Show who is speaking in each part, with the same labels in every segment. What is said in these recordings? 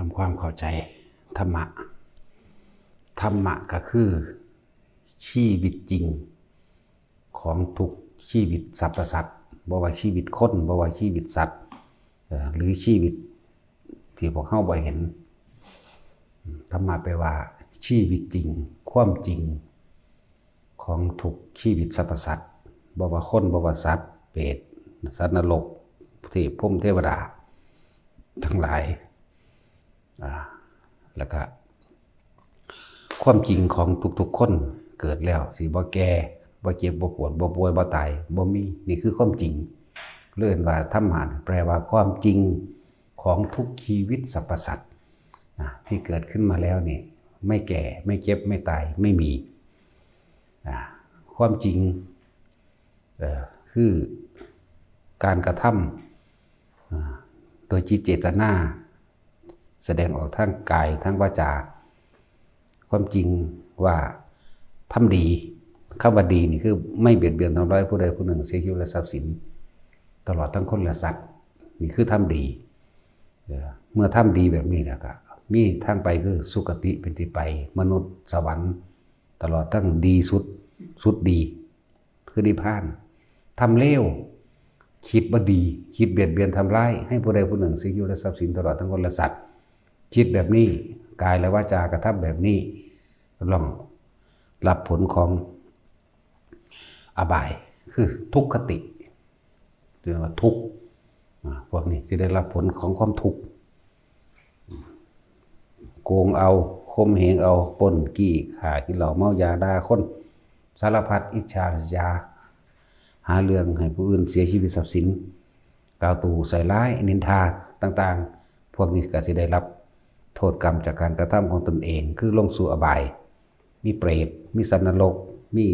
Speaker 1: ำความเข้าใจธรรมะธรรมะก็คือชีวิตจริงของทุกชีวิตสรรพสัตว์บ่ว่าชีวิตคนบ่ว่าชีวิตสัตว์หรือชีวิตที่พวกเราบ่เห็นธรรมะแปลว่าชีวิตจริงความจริงของทุกชีวิตสรรพสัตว์บ่ว่าคนบ่ว่าสัตว์เปรตสัตว์นรกเทพพรหมเทวดาทั้งหลายแล้วก็ความจริงของทุกๆคนเกิดแล้วสิบ่แก่บ่เจ็บบ่ปวดบ่ป่วยบ่ตายบ่มีนี่คือความจริงเรียกว่าธรรมะแปลว่าความจริงของทุกชีวิตสรรพสัตว์ที่เกิดขึ้นมาแล้วนี่ไม่แก่ไม่เจ็บไม่ตายไม่มีความจริงคือการกระทำโดยจิตเจตนาแสดงออกทางกายทางวาจาความจริงว่าทำดีคำว่าดีนี่คือไม่เบียดเบียนทำร้ายผู้ใดผู้หนึ่งเสียชีวิตและทรัพย์สินตลอดทั้งคนและสัตว์นี่คือทำดีเมื่อทำดีแบบนี้แล้วก็มีทางไปคือสุคติเป็นที่ไปมนุษย์สวรรค์ตลอดทั้งดีสุดดีคือนิพพานทำเลวคิดบ่ดีคิดเบียดเบียนทำร้ายให้ผู้ใดผู้หนึ่งเสียชีวิตและทรัพย์สินตลอดทั้งคนและสัตว์คิดแบบนี้กายและวาจากระทำแบบนี้ต้องรับผลของอบายคือทุกขติเรียกว่าทุกข์พวกนี้จะได้รับผลของความทุกข์โกงเอาข่มเหงเอาปล้นกี้ฆ่ากินเหล้าเมายาด่าคนสารพัดอิจฉาริษยาหาเรื่องให้ผู้อื่นเสียชีวิตทรัพย์สินกล่าวตู่ใส่ร้ายนินทาต่างๆพวกนี้ก็จะได้รับโทษกรรมจากการกระทำของตนเองคือลงสู่อบายมีเปรตมีสัตว์นรกมี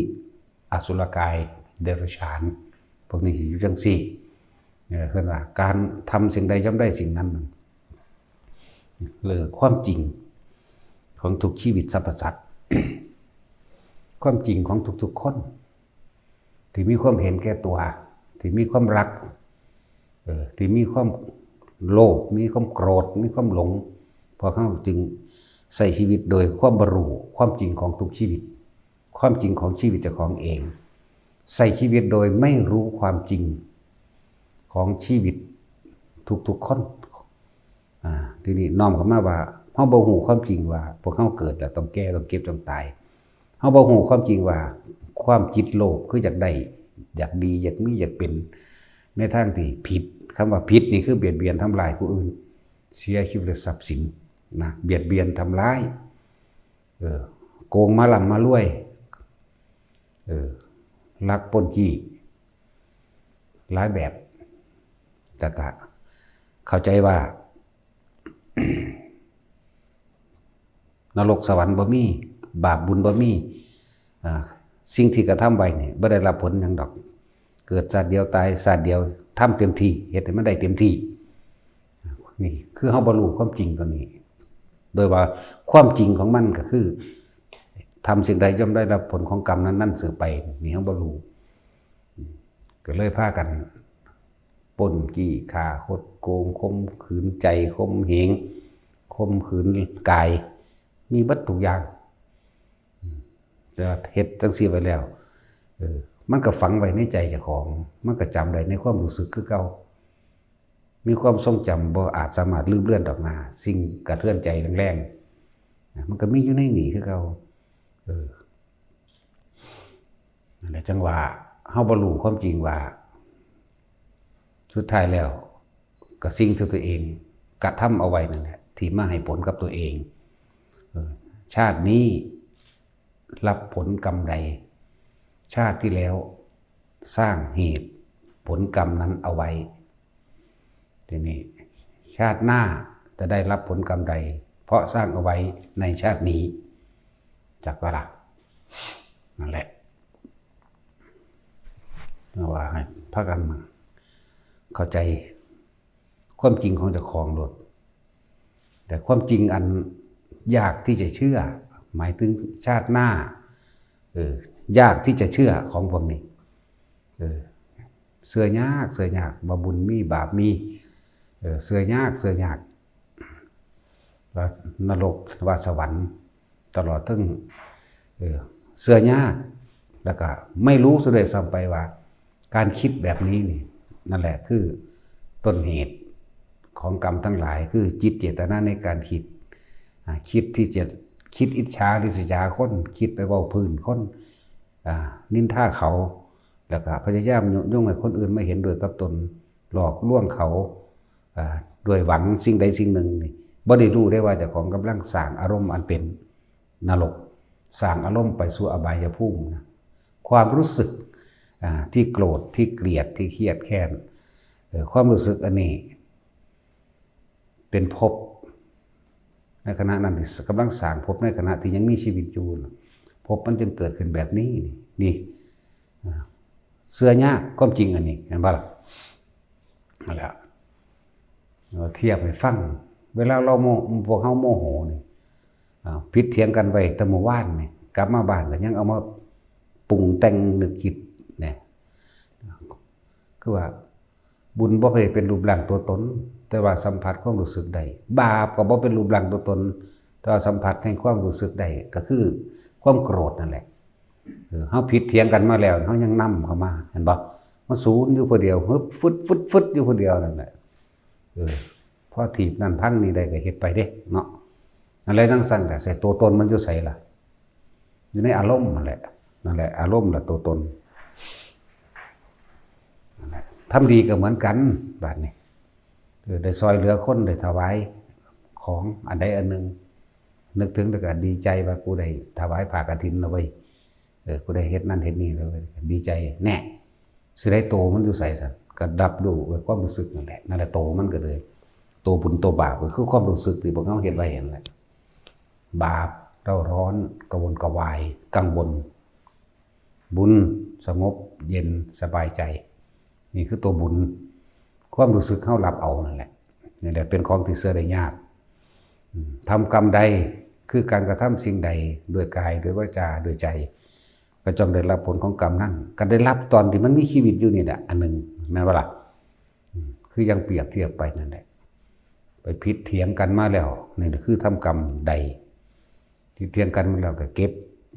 Speaker 1: อสุรกายเดรัจฉานพวกนี้อยู่จังซี่เรียกว่าการทำสิ่งใดย่อมได้สิ่งนั้นเลยความจริงของทุกชีวิตสรรพสัตว์ ความจริงของทุกๆคนที่มีความเห็นแก่ตัวที่มีความรักที่มีความโลภมีความโกรธมีความหลงพอเขาจึงใส่ชีวิตโดยความบรรลุความจริงของทุกชีวิตความจริงของชีวิตเจ้าของเองใส่ชีวิตโดยไม่รู้ความจริงของชีวิตทุกๆคนทีนี้น้อมเข้ามาว่าเฮาบ่ฮู้ความจริงว่าพวกเฮาเกิดแล้วต้องแก่ต้องเก็บต้องตายเฮาบ่ฮู้ความจริงว่าความจิตโลภคืออยากได้อยากดีอยากมีอยากเป็นในทางที่ผิดคำว่าผิดนี่คือเบียดเบียนทำลายผู้อื่นเสียชีวิตและทรัพย์สินนะเบียดเบียนทำร้ายโกงมาล่ำมารวยลักปล้นจี้หลายแบบแต่ก็เข้าใจว่า นรกสวรรค์บ่มีบาปบุญบ่มีสิ่งที่กระทำไว้นี่บ่ได้รับผลหยังดอกเกิดชาติเดียวตายชาติเดียวทำเต็มที่เฮ็ดให้มันได้เต็มที่นี่คือเฮาบ่รู้ความจริงตัวนี้โดยว่าความจริงของมันก็คือทำสิ่งใดย่อมได้รับผลของกรรมนั้นๆสืบไปนี่เฮาบ่รู้ก็เลยพากันปล้นจี้ฆ่าคดโกงข่มขืนใจข่มเหงข่มขืนกายมีเบิดทุกอย่างแต่เฮ็ดจังซี่ไว้แล้วมันก็ฝังไว้ในใจเจ้าของมันก็จำได้ในความรู้สึกคือเก่ามีความทรงจำบ่อาจสามารถลืมเลือนออกมาสิ่งกระเทือนใจแรงๆมันก็มีอยู่ในนี่คือเก่านั่นแหละจังว่าเฮาบ่รู้ความจริงว่าสุดท้ายแล้วก็สิ่งที่ตัวเองกระทำเอาไว้นั่นแหละที่มาให้ผลกับตัวเองชาตินี้รับผลกรรมใดชาติที่แล้วสร้างเหตุผลกรรมนั้นเอาไว้ทีนี้ชาติหน้าจะได้รับผลกรรมใดเพราะสร้างเอาไว้ในชาตินี้จักว่าล่ะนั่นแหละว่าให้พากันเข้าใจความจริงของเจ้าของโลดแต่ความจริงอันยากที่จะเชื่อหมายถึงชาติหน้ายากที่จะเชื่อของพวกนี้เสื่อยากบ่บุญมีบาปมีเสื่อยาก ว่านรกว่าสวรรค์ตลอดทั้งเสื้อยากแล้วก็ไม่รู้ซะด้วยซ้ำไปว่าการคิดแบบนี้นี่นั่นแหละคือต้นเหตุของกรรมทั้งหลายคือจิตเจตนาในการคิดที่จะคิดอิจฉาริษยาคนคิดไปเว้าพื้นคนนินทาเขาแล้วก็พยายามยุ่งให้คนอื่นไม่เห็นด้วยกับตนหลอกลวงเขาด้วยหวังสิ่งใดสิ่งหนึ่งนี่บ่ได้รู้ได้ว่าเจ้าของกำลังสร้างอารมณ์อันเป็นนรกสร้างอารมณ์ไปสู่อบายภูมินะความรู้สึกที่โกรธที่เกลียดที่เครียดแค้นความรู้สึกอันนี้เป็นภพในขณะนั้นที่กำลังสร้างภพในขณะที่ยังมีชีวิตอยู่ภพมันจึงเกิดขึ้นแบบนี้นี่เสื้อยากความจริงอันนี้เห็นป่ะล่ะนั่นแหละเราเทียบให้ฟังเวลาเราพวกเขาโมโหนี่พิษเถียงกันไปแต่เมื่อวานนี่กลับมาบ้านก็ยังเอามาปรุงแต่งนึกคิดเนี่ยคือว่าบุญบ่เป็นรูปร่างตัวตนแต่ว่าสัมผัสความรู้สึกได้บาปก็บ่เป็นรูปร่างตัวตนแต่ว่าสัมผัสแห่งความรู้สึกได้ก็คือความโกรธนั่นแหละเฮาผิดเถียงกันมาแล้วเฮายังนำเข้ามาเห็นบ่มันศูนย์อยู่ผู้เดียวฮึบฟึดอยู่ผู้เดียวนั่นแหละพอถีบนั่นพังนี่ได้ก็เฮ็ดไปเด้เนาะอะไรทั้งสั้นแต่ใส่ตัวตนมันอยู่ใส่ล่ะอยู่ในอารมณ์นั่นแหละอารมณ์ล่ะตัวตนนั่นแหละทำดีก็เหมือนกันบาดนี้ได้ซอยเหลือคนได้ถวายของอันใดอันหนึ่งนึกถึงแล้วก็ดีใจว่ากูได้ถวายผ้ากฐินแล้วเว้ยกูได้เฮ็ดนั่นเฮ็ดนี่แล้วเว้ยดีใจแน่สิได้โตมันอยู่ใส่ซั่นก็ดับดูไว้ความรู้สึกนั่นแหละโตมันก็เลยโตบุญโตบาปก็คือความรู้สึกที่พวกเขาเฮ็ดไว้นั่นแหละบาปเร่าร้อนกระวนกระวายกังวลบุญสงบเย็นสบายใจนี่คือตัวบุญความรู้สึกเข้ารับเอานั่นแหละนี่แหละเป็นของที่เสื่อได้ยากทำกรรมใดคือการกระทำสิ่งใดด้วยกายด้วยวาจาด้วยใจก็จงได้รับผลของกรรมนั้นก็ได้รับตอนที่มันมีชีวิตอยู่นี่แหละอันหนึ่งแม้ว่าล่ะคือยังเปรียบเทียบไปนั่นแหละไปพิษเถียงกันมาแล้วนี่คือทำกรรมใดที่เถียงกันมาแล้วก็เก็บ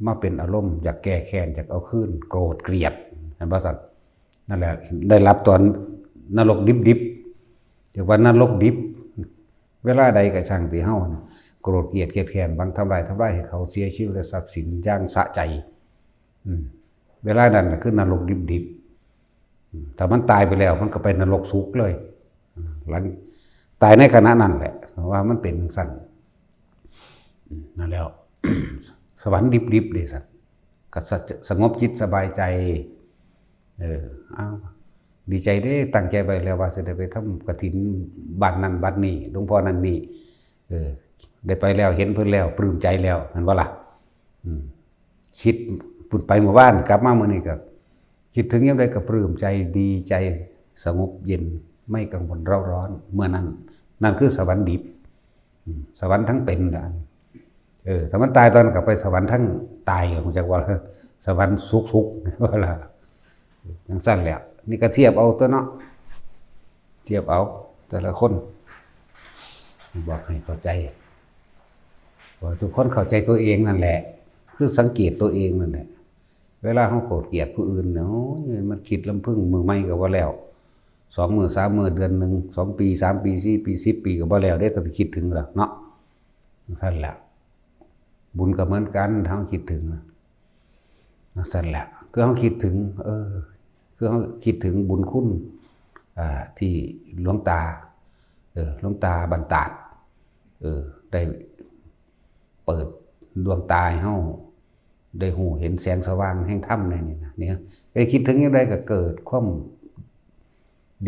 Speaker 1: มาเป็นอารมณ์อยากแก้แค้นอยากเอาคืนโกรธเกลียดเห็นป่ะสัตว์นั่นแหละได้รับตอนนรกดิบๆจากว่านรกดิบเวลาใดก็ช่างที่เฮาโกรธเกลียดแค้นบางทำลายให้เขาเสียชีวิตและทรัพย์สินอย่างสะใจเวลานั้นคือนรกดิบๆถ้ามันตายไปแล้วมันก็ไปนรกสุกเลยหลังตายในขณะนั้นแหละเพราะว่ามันเป็นสั่นนั่นแล้ว สวรรค์ดิบๆเลยสัตว์ก็สงบจิตสบายใจดีใจได้ตั้งใจไปแล้วว่าจะได้ไปทำกฐินบ้านนั้นบ้านนี้หลวงพ่อนั่นนี่ได้ไปแล้วเห็นเพิ่นแล้วปลื้มใจแล้วนั่นว่าล่ะคิดปุ่นไปเมื่อวานกลับมาเมื่อนี้ก็คิดถึงยังไงก็ปลื้มใจดีใจสงบเย็นไม่กังวลเร่าร้อนเมื่อนั้นนั่นคือสวรรค์ดิบสวรรค์ทั้งเป็นนะถ้ามันตายตอนกลับไปสวรรค์ทั้งตายผมจะว่าสวรรค์สุกว่าล่ะอย่างสั้นแหละนี่ก็เทียบเอาตัวเนาะเทียบเอาแต่ละคนบอกให้เข้าใจว่าทุกคนเข้าใจตัวเองนั่นแหละคือสังเกตตัวเองนั่นแหละเวลาเขาโกรธเกลียดผู้อื่นเนาะมันคิดลำพึ่งมือไม่ก็ว่าแล้ว2 มื้อ 3 มื้อเดือนหนึ่ง2 ปี 3 ปี 4 ปี 10 ปีก็บ่แล้วได้ต้องไปคิดถึงหรอกเนาะนั่นแหละบุญก็เหมือนกันถ้าเราคิดถึงนั่นแหละคือเราคิดถึงคือเราคิดถึงบุญคุณที่หลวงตาบรรดาลได้เปิดดวงตาให้เราได้หูเห็นแสงสว่างแห่งธรรมในนี่นะเนี่ยไปคิดถึงอย่างไรก็เกิดความ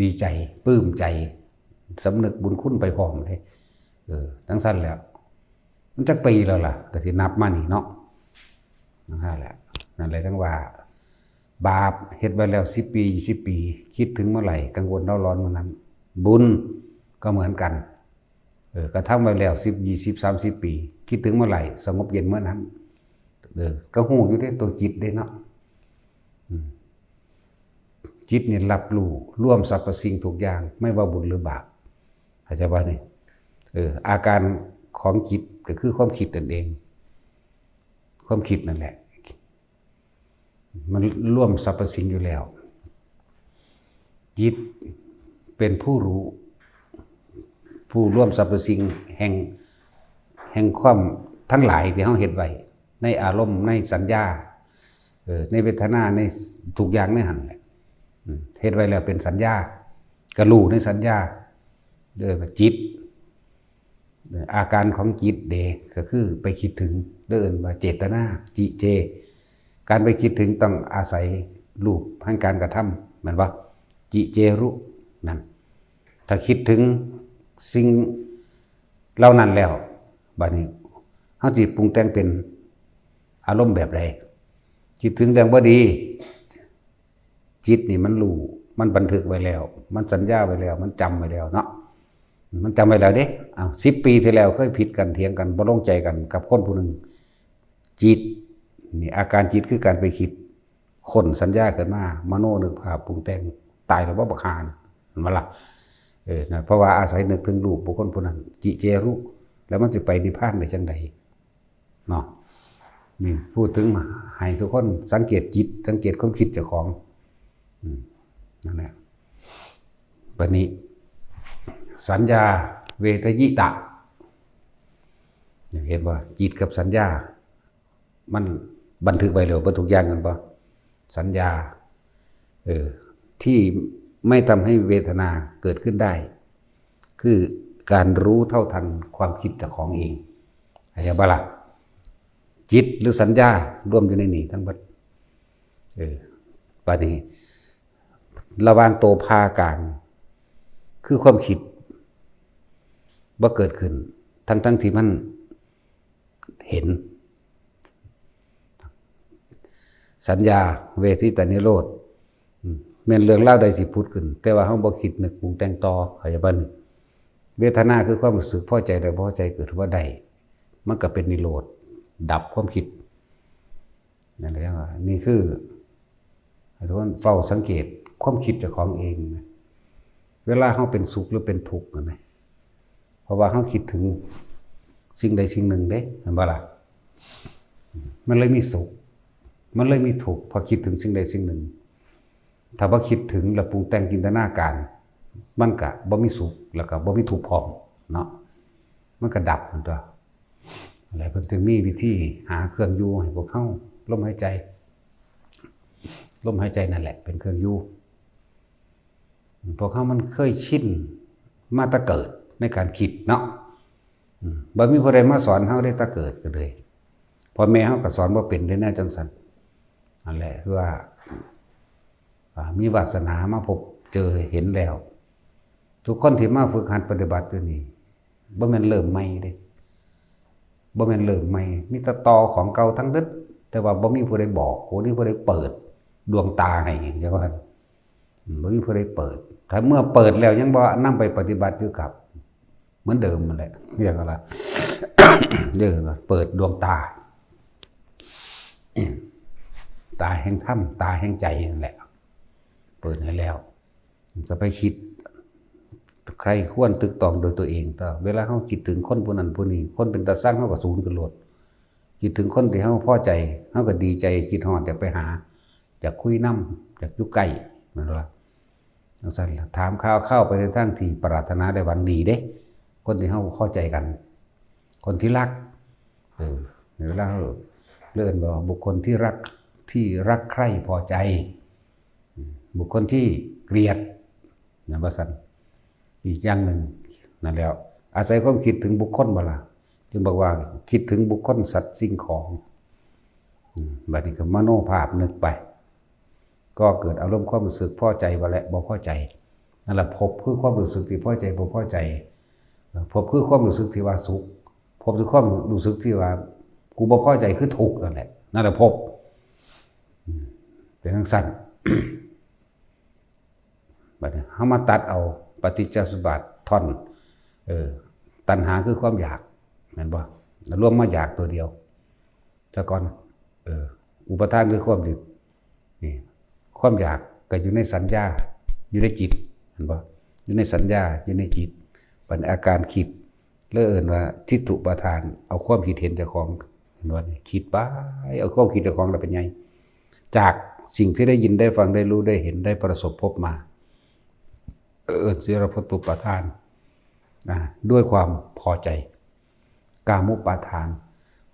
Speaker 1: ดีใจปลื้มใจสำนึกบุญคุณไปพร้อมเลยทั้งสั้นแล้วมันจักปีแล้วล่ะก็สินับมานี่เนาะนั่นแหละทั้งว่าบาปเฮ็ดไว้แล้ว10 ปี20 ปีคิดถึงเมื่อไหร่กังวลเร่าร้อนเมื่อนั้นบุญก็เหมือนกันกระทำไว้แล้ว10 20 30 ปีคิดถึงเมื่อไหร่สงบเย็นเมื่อนั้นก็หูอยู่ได้ตัวจิตได้เนาะจิตเนี่ยรับรู้ร่วมสรรพสิ่งทุกอย่างไม่ว่าบุญหรือบาปเข้าใจป่ะนี่อาการ ของจิตก็คือความคิดนั่นเองความคิดนั่นแหละมันร่วมสรรพสิ่งอยู่แล้วจิตเป็นผู้รู้ผู้ร่วมสรรพสิ่งแห่งความทั้งหลายที่เราเห็นไว้ในอารมณ์ในสัญญาในเวทนาในทุกอย่างในหันแหละเห็นไว้แล้วเป็นสัญญากระรู้ในสัญญาจิตอาการของจิตเดก็คือไปคิดถึงเดินว่าเจตนาจิเจการไปคิดถึงต้องอาศัยรูปแห่งการกระทำเหมือนว่าจิเจรุนั่นถ้าคิดถึงสิ่งเหล่านั้นแล้วบัดนี้เฮาสิปรุงแต่งเป็นอารมณ์แบบใดคิดถึงเรื่องบ่ดีจิตนี่มันรู้มันบันทึกไว้แล้วมันสัญญาไว้แล้วมันจำไว้แล้วเนาะมันจำไว้แล้วเด้10 ปีที่แล้วเคยผิดกันเถียงกันบ่ลงใจกันกับคนผู้หนึ่งจิตนี่อาการจิตคือการไปคิดคนสัญญาขึ้นมามโนนึกภาพปรุงแต่งตายแล้วบ่บักหานมันล่ะนะเพราะว่าอาศัยนึกถึงรูปบุคคลผู้นั้นจิเจรุแล้วมันสิไปนิพพานได้จังไดเนาะนี่พูดถึงให้ทุกคนสังเกตจิตสังเกตความคิดเจ้าของนั่นแหละบัดนี้สัญญาเวทยิตะเห็นว่าจิตกับสัญญามันบันทึกไว้แล้วบันทึกอย่างกันป่ะสัญญาที่ไม่ทำให้เวทนาเกิดขึ้นได้คือการรู้เท่าทันความคิดเจ้าของเองเข้าใจบ่ล่ะจิตหรือสัญญารวมอยู่ในนี้ทั้งหมดบัดนี้ระหว่างโตภากลางคือความคิดบ่เกิดขึ้นทั้งที่มันเห็นสัญญาเวทิตานิโรธแม่นเรื่องเล่าใดสิพูดขึ้นแต่ว่าเฮาบ่คิดนึกปรุงแต่งต่อเข้าใจบ่เวทนาคือความรู้สึกพอใจหรือบ่พอใจเกิดว่าใดมันก็เป็นนิโรธดับความคิดนั่นแหละว่านี่คือให้ทุกคนเฝ้าสังเกตความคิดเจ้าของเองเวลาเฮาเป็นสุขหรือเป็นทุกข์นั่นแหละเพราะว่าเฮาคิดถึงสิ่งใดสิ่งหนึ่งเด้เห็นบ่ล่ะมันเลยมีสุขมันเลยมีทุกข์พอคิดถึงสิ่งใดสิ่งหนึ่งถ้าบ่คิดถึงแล้วปรุงแต่งจินตนาการมันก็บ่มีสุขแล้วก็บ่มีทุกข์พร้อมเนาะมันก็ดับนั่นตัวอะไรเพิ่นจึงมีวิธีหาเครื่องอยู่ให้พวกเฮาลมหายใจนั่นแหละเป็นเครื่องอยู่พวกเฮามันเคยชินมาแต่เกิดในการคิดเนาะบ่มีผู้ใดมาสอนเฮาได้แต่เกิดก็เลยพ่อแม่เฮาก็สอนบ่เป็นได้แน่จังซั่นนั่นแหละคือว่ามีวาสนามาพบเจอเห็นแล้วทุกคนที่มาฝึกหัดปฏิบัติตัวนี้บ่แม่นเริ่มใหม่เด้บ่แม่นเริ่มใหม่มีแต่ต่อของเก่าทั้งนั้นแต่ว่าบ่มีผู้ใดบอกบ่มีผู้ใดเปิดดวงตาให้จังว่าบ่มีผู้ใดเปิดถ้าเมื่อเปิดแล้วยังบ่นำไปปฏิบัติอยู่กับเหมือนเดิมนั่นแหละเรียกอะไร เรียกว่าเปิดดวงตาตาแห่งธรรมตาแห่งใจนั่นแหละเปิดให้แล้วจะไปคิดใครควรตึกตองโดยตัวเองแต่เวลาเขาคิดถึงคนผู้นั้นผู้นี้คนเป็นตาสร้างเขาก็สูญขึ้นโลดคิดถึงคนที่เขาพอใจเขาก็ดีใจคิดฮอดอยากไปหาอยากคุยน้ำอยากอยู่ใกล้นั่นแหละจังซั่นล่ะถามข่าวเข้าไปในทางที่ปรารถนาได้หวังดีเด้คนที่เขาเข้าใจกันคนที่รักเวลาเขาเลื่อนว่าบุคคลที่รักใคร่พอใจบุคคลที่เกลียดนะว่าซั่นอีกอย่างหนึ่งนั่นแล้วอาศัยความคิดถึงบุคคลบ่ล่ะจึงบอกว่าคิดถึงบุคคลสัตว์สิ่งของบัดนี้ก็มโนภาพนึกไปก็เกิดอารมณ์ความรู้สึกพอใจบ่และบ่พอใจนั่นแหละภพคือความรู้สึกที่พอใจบ่พอใจภพคือความรู้สึกที่ว่าสุขภพคือความรู้สึกที่ว่ากูบ่พอใจคือทุกข์นั่นแหละนั่นแหละภพเป็นจังซั่น บัดนี้เฮามาตัดเอาปฏิจจสมุปบาทท่อนตัณหาคือความอยากแม่นบ่รวมมาอยากตัวเดียวซะก่อนอุปทานคือความยึดนี่ความอยากก็อยู่ในสัญญาอยู่ในจิตเห็นบ่อยู่ในสัญญาอยู่ในจิตเป็นอาการคิด เลื่อนว่าทิฏฐุประธานเอาความคิดเห็นเจ้าของเห็นว่าคิดไปเอาความคิดเจ้าของเราเป็นไงจากสิ่งที่ได้ยินได้ฟังได้รู้ได้เห็นได้ประสบพบมาเสียรพตุประธานด้วยความพอใจกามุปาทาน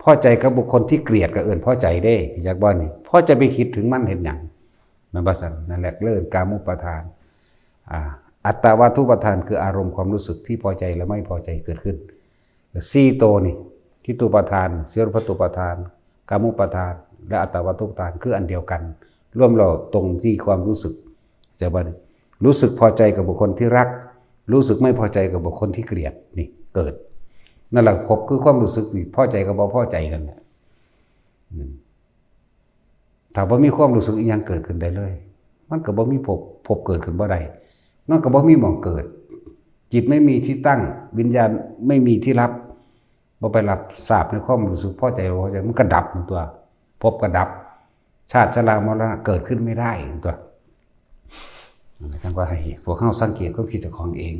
Speaker 1: พอใจกับบุคคลที่เกลียดกับพอใจได้อยากบ่นี่พอจะไปคิดถึงมันเห็นอย่างมันประสันนั่นแหละเลื่อนกามุปาทานอัตตวัตถุปทานคืออารมณ์ความรู้สึกที่พอใจและไม่พอใจเกิดขึ้นสี่โตนี่ทิฏฐุปทานเสียรพตุปทานกามุปทานและอัตตวัตถุปทานคืออันเดียวกันร่วมเราตรงที่ความรู้สึกจะบ่รู้สึกพอใจกับบุคคลที่รักรู้สึกไม่พอใจกับบุคคลที่เกลียดนี่เกิดนั่นแหละพบคือความรู้สึกนี่พอใจกับบ่พอใจนั่นแหละถ้าบ่มีความรู้สึกอีกอย่างเกิดขึ้นได้เลยมันก็บ่มีพบเกิดขึ้นบ่ได้มันก็บ่มีหม่องเกิดจิตไม่มีที่ตั้งวิญญาณไม่มีที่รับบ่ไปรับทราบในความรู้สึกพอใจบ่พอใจมันก็ดับตัวพบก็ดับชาติชรามรณะเกิดขึ้นไม่ได้ตัวจังว่าให้พวกเขาสังเกตความคิดเจ้าของเอง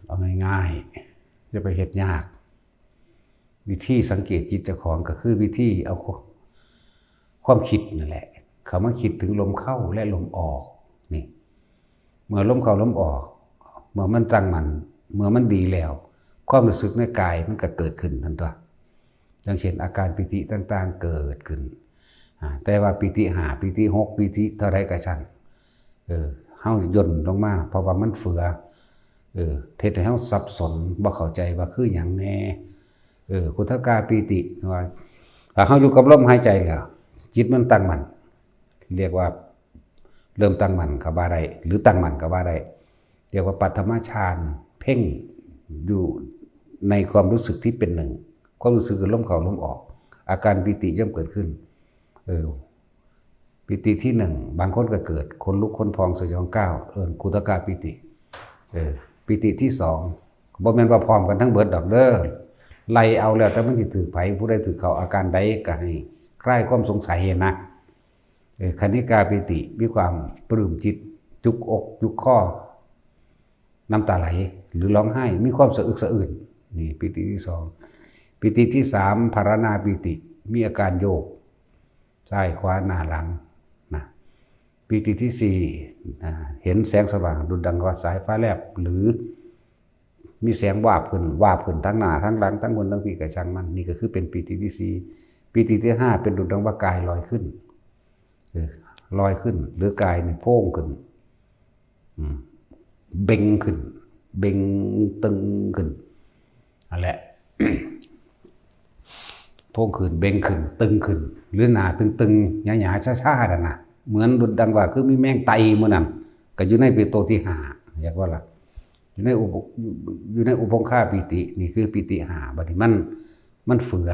Speaker 1: เอาง่ายๆอย่าไปเฮ็ดยากวิธีสังเกตจิตเจ้าของก็คือวิธีเอาความคิดนั่นแหละเขามาคิดถึงลมเข้าและลมออกนี่เมื่อลมเข้าลมออกเมื่อมันตั้งมันเมื่อมันดีแล้วความรู้สึกในกายมันก็เกิดขึ้นทันทีอย่างเช่นอาการปิติต่างๆเกิดขึ้นแต่ว่าปิติ5ปิติ6ปิติเท่าไรก็ช่างเฮาย่นลงมาเพราะว่ามันเฟือเทศให้เฮาสับสนบ่เข้าใจว่าคือหยังแน่คุถกาปิติว่าเฮาอยู่กับลมหายใจแล้วจิตมันตั้งมั่นเรียกว่าเริ่มตั้งมั่นก็ว่าได้หรือตั้งมั่นก็ว่าได้เรียกว่าปัทมฌานเพ่งอยู่ในความรู้สึกที่เป็นหนึ่งความรู้สึกคือลมเข้าลมออกอาการปิติย่อมเกิดขึ้นปิติที่หนึ่งบางคนก็เกิดคนลุกคนพองสยองก้าวคุถกาปิติปิติที่สองบ่แม่นว่าพร้อมกันทั้งเบิดดอกเด้อไล่เอาแล้วแต่มันสิถือไผผู้ใดถือเขาอาการใดก็ให้คลายความสงสัยนะคณิกาปิติมีความปลื้มจิตจุกอกจุกข้อน้ำตาไหลหรือร้องไห้มีความสะอึกสะอื้นนี่ปิติที่สองปิติที่สามภารณาปิติมีอาการโยกซ้ายขวาหน้าหลังนะปิติที่สี่เห็นแสงสว่างดุจดังว่าสายฟ้าแลบหรือมีแสงวาบขึ้นทั้งหน้าทั้งหลังทั้งบนทั้งปีกระชังมันนี่ก็คือเป็นปิติที่สี่ปิติที่ห้าเป็นดุจดังว่ากายลอยขึ้นหรือกายนี่โพ่งขึ้นเบ่งขึ้นเบ่งตึงขึ้นนั่นแหละ โพ่งขึ้นเบ่งขึ้นตึงขึ้นหรือหนาตึงๆหยาๆช้าๆน่ะเหมือนดุจดังว่าคือมีแมงไตมื้อนั้นก็อยู่ในปิโตที่ห้าอยากว่าล่ะอยู่ในอุปงคาปิตินี่คือปิติห้าบัดนี้มันเฟือ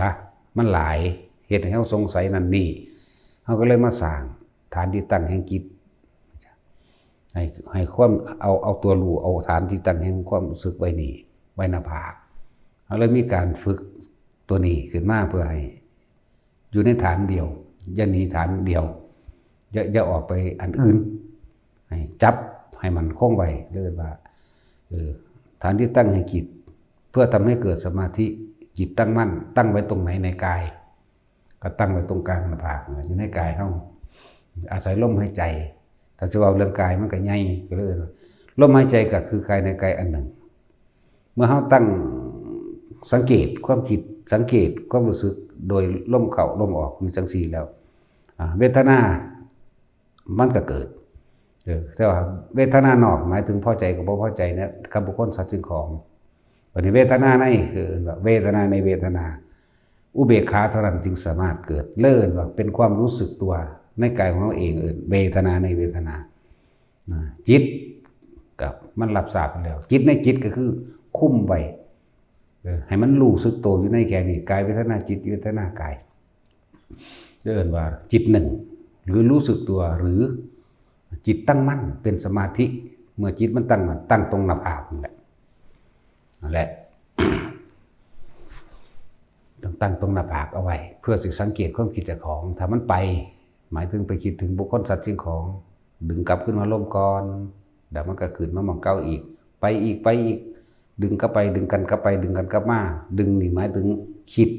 Speaker 1: มันหลายเฮ็ดให้เฮาสงสัยนั่นนี่เฮาก็เลยมาสร้างฐานที่ตั้งแห่งจิตให้ความเอาตัวรู้เอาฐานที่ตั้งแห่งความรู้สึกไว้นี่ไว้หน้าผากเฮาเลยมีการฝึกตัวนี้ขึ้นมาเพื่อให้อยู่ในฐานเดียวอย่าหนีฐานเดียวอย่าออกไปอันอื่นให้จับให้มันคงไว้เรียกว่าฐานที่ตั้งแห่งจิตเพื่อทำให้เกิดสมาธิจิตตั้งมั่นตั้งไว้ตรงไหนในกายก็ตั้งไว้ตรงกลางหน้าผากอยู่ในกายเฮาอาศัยลมหายใจถ้าจะเอาเรื่องกายมันก็ใหญ่ก็เลยลมหายใจก็คือกายในกายอันหนึ่งเมื่อเฮาตั้งสังเกตความคิดสังเกตความรู้สึกโดยลมเข้าลมออกอยู่จังซี่แล้วเวทนามันก็เกิดแต่ว่าเวทนานอกหมายถึงพอใจกับบ่พอใจนะกับบุคคลสัตว์สิ่งของวันนี้เวทนาในคือเวทนาในเวทนาอุเบกขาเท่านั้นจึงสามารถเกิดเลิ่นว่าเป็นความรู้สึกตัวในกายของเราเองเวทนาในเวทนาจิตกับมันรับทราบแล้วจิตในจิตก็คือคุ้มไว้ให้มันรู้สึกตัวอยู่ในแค่นี้กายเวทนาจิตเวทนากายเรียกว่าจิตหนึ่งหรือรู้สึกตัวหรือจิตตั้งมั่นเป็นสมาธิเมื่อจิตมันตั้งมั่นตั้งตรงหน้าผากนั่นแหละ ต้องตั้งตรงหน้าผากเอาไว้เพื่อสิสังเกตความคิดเจ้าของถ้ามันไปหมายถึงไปคิดถึงบุคคลสัตว์สิ่งของดึงกลับขึ้นมาล่มก่อนเดี๋ยวมันก็ขึ้นมาหม่องเก่าอีกไปอีก ดึงกลับไปดึงกันกลับไปดึงกันกลับมาดึงนี่หมายถึงคิด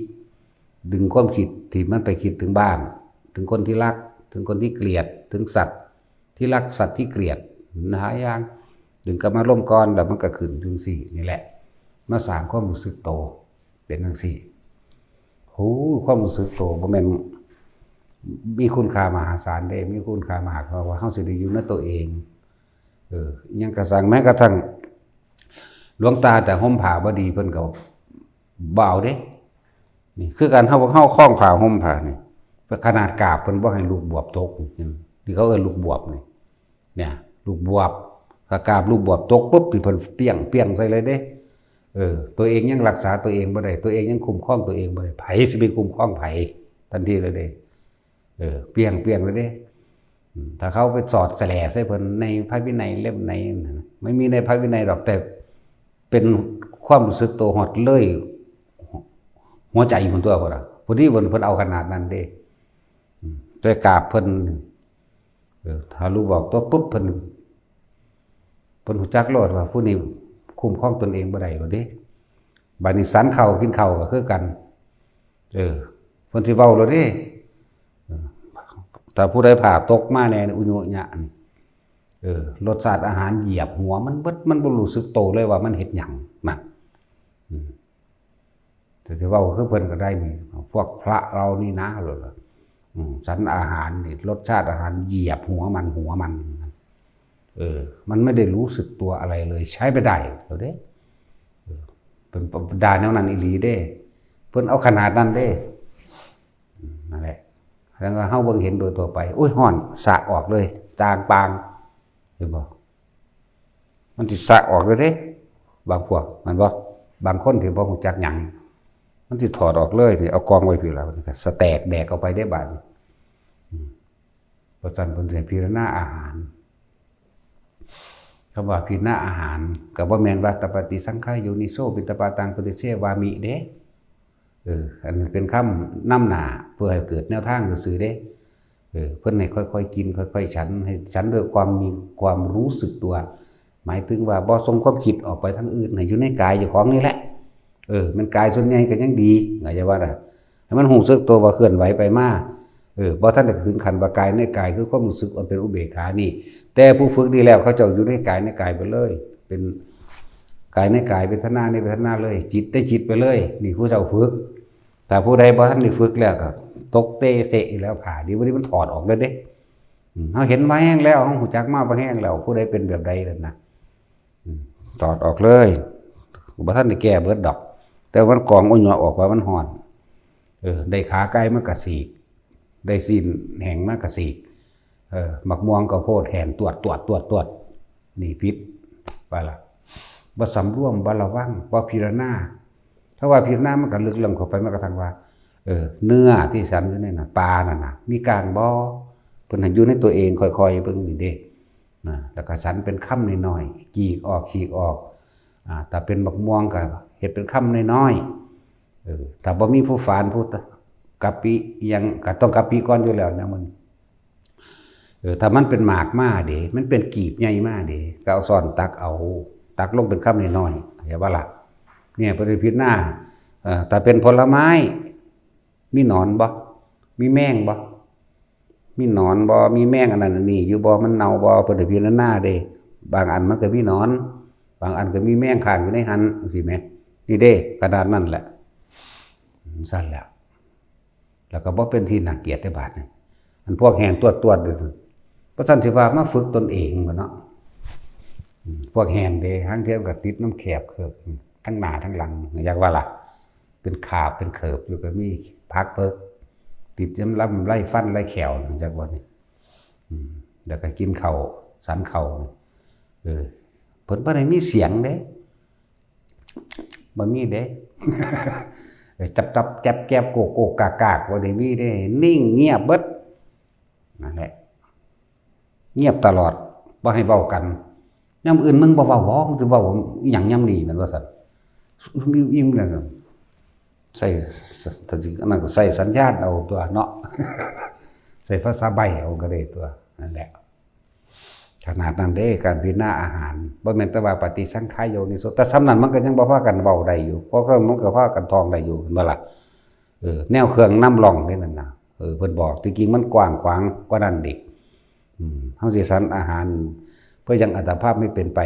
Speaker 1: ดึงความคิดที่มันไปคิดถึงบ้านถึงคนที่รักถึงคนที่เกลียดถึงสัตว์ที่รักสัตว์ที่เกลียดหลายอย่างดึงกลับมาร่มก้อนแล้วมันก็ขึ้นถึงสี่นี่แหละมาสร้างความรู้สึกโตเป็นทั้งสี่โอ้ความรู้สึกโตบ่แม่นมีคุณค่ามหาศาลได้มีคุณค่ามากเพราะว่าเฮาสิได้อยู่ในตัวเองยังกระสังแม้กระทั่งหลวงตาแต่ห่มผ้าบ่ดีเพิ่นก็บ่เอาเด้นี่คือการเฮาคล้องผ้าห่มผ้านี่ขนาดกราบเพิ่นบ่ให้ลูกบวบตกที่เขาเอิ้นลูกบวบนี่เนี่ยลูกบวบถ้ากราบลูกบวบตกปุ๊บนี่เพิ่นเปี้ยงใส่เลยเด้ตัวเองยังรักษาตัวเองบ่ได้ตัวเองยังคุ้มครองตัวเองบ่ได้ไผสิไปคุ้มครองไผทันทีเลยเด้เปี้ยงเลยเด้ถ้าเขาไปสอดแสลใส่เพิ่นในพระวินัยเล่มไหนไม่มีในพระวินัยหรอกแต่เป็นความรู้สึกตัวหดเลยหัวใจของตัวพุ่นน่ะผู้ที่เพิ่นเอาขนาดนั้นเด้แต่กราบเพิ่นถ้ารู้บอกตัวปุ๊บเพิ่นรู้จักโลดว่าผู้นี้คุ้มครองตนเองบ่ได้บ่เด้บัดนี้สันข้าวกินข้าวก็คือกันเพิ่นสิเว้าโลดเด้ถ้าผู้ใดผ่าตกมาแน่อุโยญะนี่รสชาติอาหารเหยียบหัวมันเบิดมันบ่รู้สึกโตเลยว่ามันเฮ็ดหยังนั่นแต่ที่เว้าคือเพิ่นก็ได้นี่พวกพระเรานี่นะโลดสันอาหารนี่รสชาติอาหารเหยียบหัวมันมันไม่ได้รู้สึกตัวอะไรเลยใช้ไปได้แล้วเด้เป็นดาแนวนั้นอีหลีเด้เพิ่นเอาขนาดนั้นเด้นั่นแหละแล้วก็เฮาเบิ่งเห็นโดยตัวไปโอ้ยฮ้อนสะออกเลยจางปางเห็นบ่มันสิสะออกเลยเด้บางพวกมันบ่บางคนที่บ่ฮู้จักหยังมันสิถอดออกเลยนี่เอากองไว้พี่แล้วนี่ก็สแตกแดกออกไปได้บาดนี้เพราะฉะนั้นเพิ่นสิพิจารณาอาหารคำว่าพิจารณาอาหารก็บ่แม่นว่าตปฏิสังขายโยนิโสปิตปาตังปฏิเสวามิเด้อันนี้เป็นคำนำหน้าเพื่อให้เกิดแนวทางซื่อๆเด้เพิ่นให้ค่อยๆกินค่อยๆฉันให้ฉันด้วยความมีความรู้สึกตัวหมายถึงว่าบ่ส่งความคิดออกไปทางอื่นให้อยู่ในกายเจ้าของนี่แหละมันกายส่วนใหญ่ก็ยังดีก็อย่าว่าให้มันรู้สึกตัวว่าเคลื่อนไหวไปมาบ่ทันได้ถึงขั้นว่ากายในกายคือความรู้สึกมันเป็นอุเบกขานี่แต่ผู้ฝึกดีแล้วเขาเจ้าอยู่ในกายในกายไปเลยเป็นกายในกายเวทนาในเวทนาเลยจิตได้จิตไปเลยนี่ผู้เจ้าฝึกแต่ผู้ใดบ่ทันได้ฝึกแล้วก็ตกเตเสะแล้วผ่าดีวันนี้มันถอดออกเลยเด้เฮาเห็นมาแห้งแล้วเฮาฮู้จักมาบ่แห้งแล้วผู้ใดเป็นแบบใดนั่นน่ะถอดออกเลยบ่ทันได้แก้เบิดดอกแต่มันกองเอาหยอออกว่ามันฮ้อนได้ขาไก่มันก็สีกได้ซีนแห้งมันก็สีกมักม่วงก็โพดแห่นตรวจนี่พิษไปละบ่สำรวมบ่ระวังบ่พิจารณาถ้าว่าพิจารณามันก็ลึกลงเข้าไปมันก็ทั้งว่าเนื้อที่สันอยู่นี่น่ะปลานั่นน่ะมีกลางบ่เพิ่นให้อยู่ในตัวเองค่อยๆเบิ่งนี่เด้แล้วก็สันเป็นค่ำน้อยๆฉีกออกถ้าเป็นบักม่วงก็เฮ็ดเป็นค่ำน้อยๆถ้าบ่มีผู้ฝานผู้กะปิยังก็ต้องกะปิก่อนอยู่แล้วนะมันถ้ามันเป็นหมากมาเด้มันเป็นกีบใหญ่มาเด้ก็เอาซ่อนตักลงเป็นค่ำน้อยๆเห็นบ่ล่ะเนี่ยปฏิพิจารณาถ้าเป็นผลไม้มีหนอนบ่มีแมงบ่มีหนอนบ่มีแมงอันนั้นนี่อยู่บ่มันเน่าบ่ปฏิพิจารณาเด้บางอันมันก็มีหนอนบางอันก็มีแมงข้างอยู่ในหันสิแม่นี่เด้ขนาดนั้นแหละสั่นแล้วก็บ่เป็นที่น่าเกลียดได้บาดนี่อันพวกแห่งตรวจเพราะฉะนั้นสิว่ามาฝึกตนเองบ่เนาะพวกแห่งเด้ทั้งเทียมกับติดน้ำแคบเคิบทั้งหน้าทั้งหลังอยากว่าล่ะเป็นขาบเป็นเขิบอยู่ก็มีพักเพิกติดจำลำไล่ฟันไล่แขวจากวันนี้แล้วก็กินเข่าสันเข่าผลบ่ได้มีเสียงเด้บ่มีเด้จับแจ๊บแก๊บโกกากบ่ได้มีเด้นิ่งเงียบเบิดนั่นแหละเงียบตลอดบ่ให้เว้ากันยามอื่นมึงบ่เว้าบ่มึงสิเว้าหยังยามนี้แม่นว่าซั่นอิ่มๆนั่นใส่นั่นก็ใส่สัญญาณเอาตัวเนาะใส่ภาษาใบเอาก็ได้ตัวนั่นแหละข ขนาดนั้นเด้การพิจารณาอาหารบ่แม่นแต่ว่าปฏิสังขายโยนิโสแต่สำนั้นมันก็ยังบ่พากันเว้าได้อยู่เพราะมันก็พากันท่องได้อยู่เห็นบ่ล่ะแนวเครื่องนำร่องนี่นั่นน่ะเพิ่นบอกจริงๆมันกว้างขวางกว่านั้นอีกเฮาสิสรรอาหารเพื่อยังอัตภาพไม่เป็นไป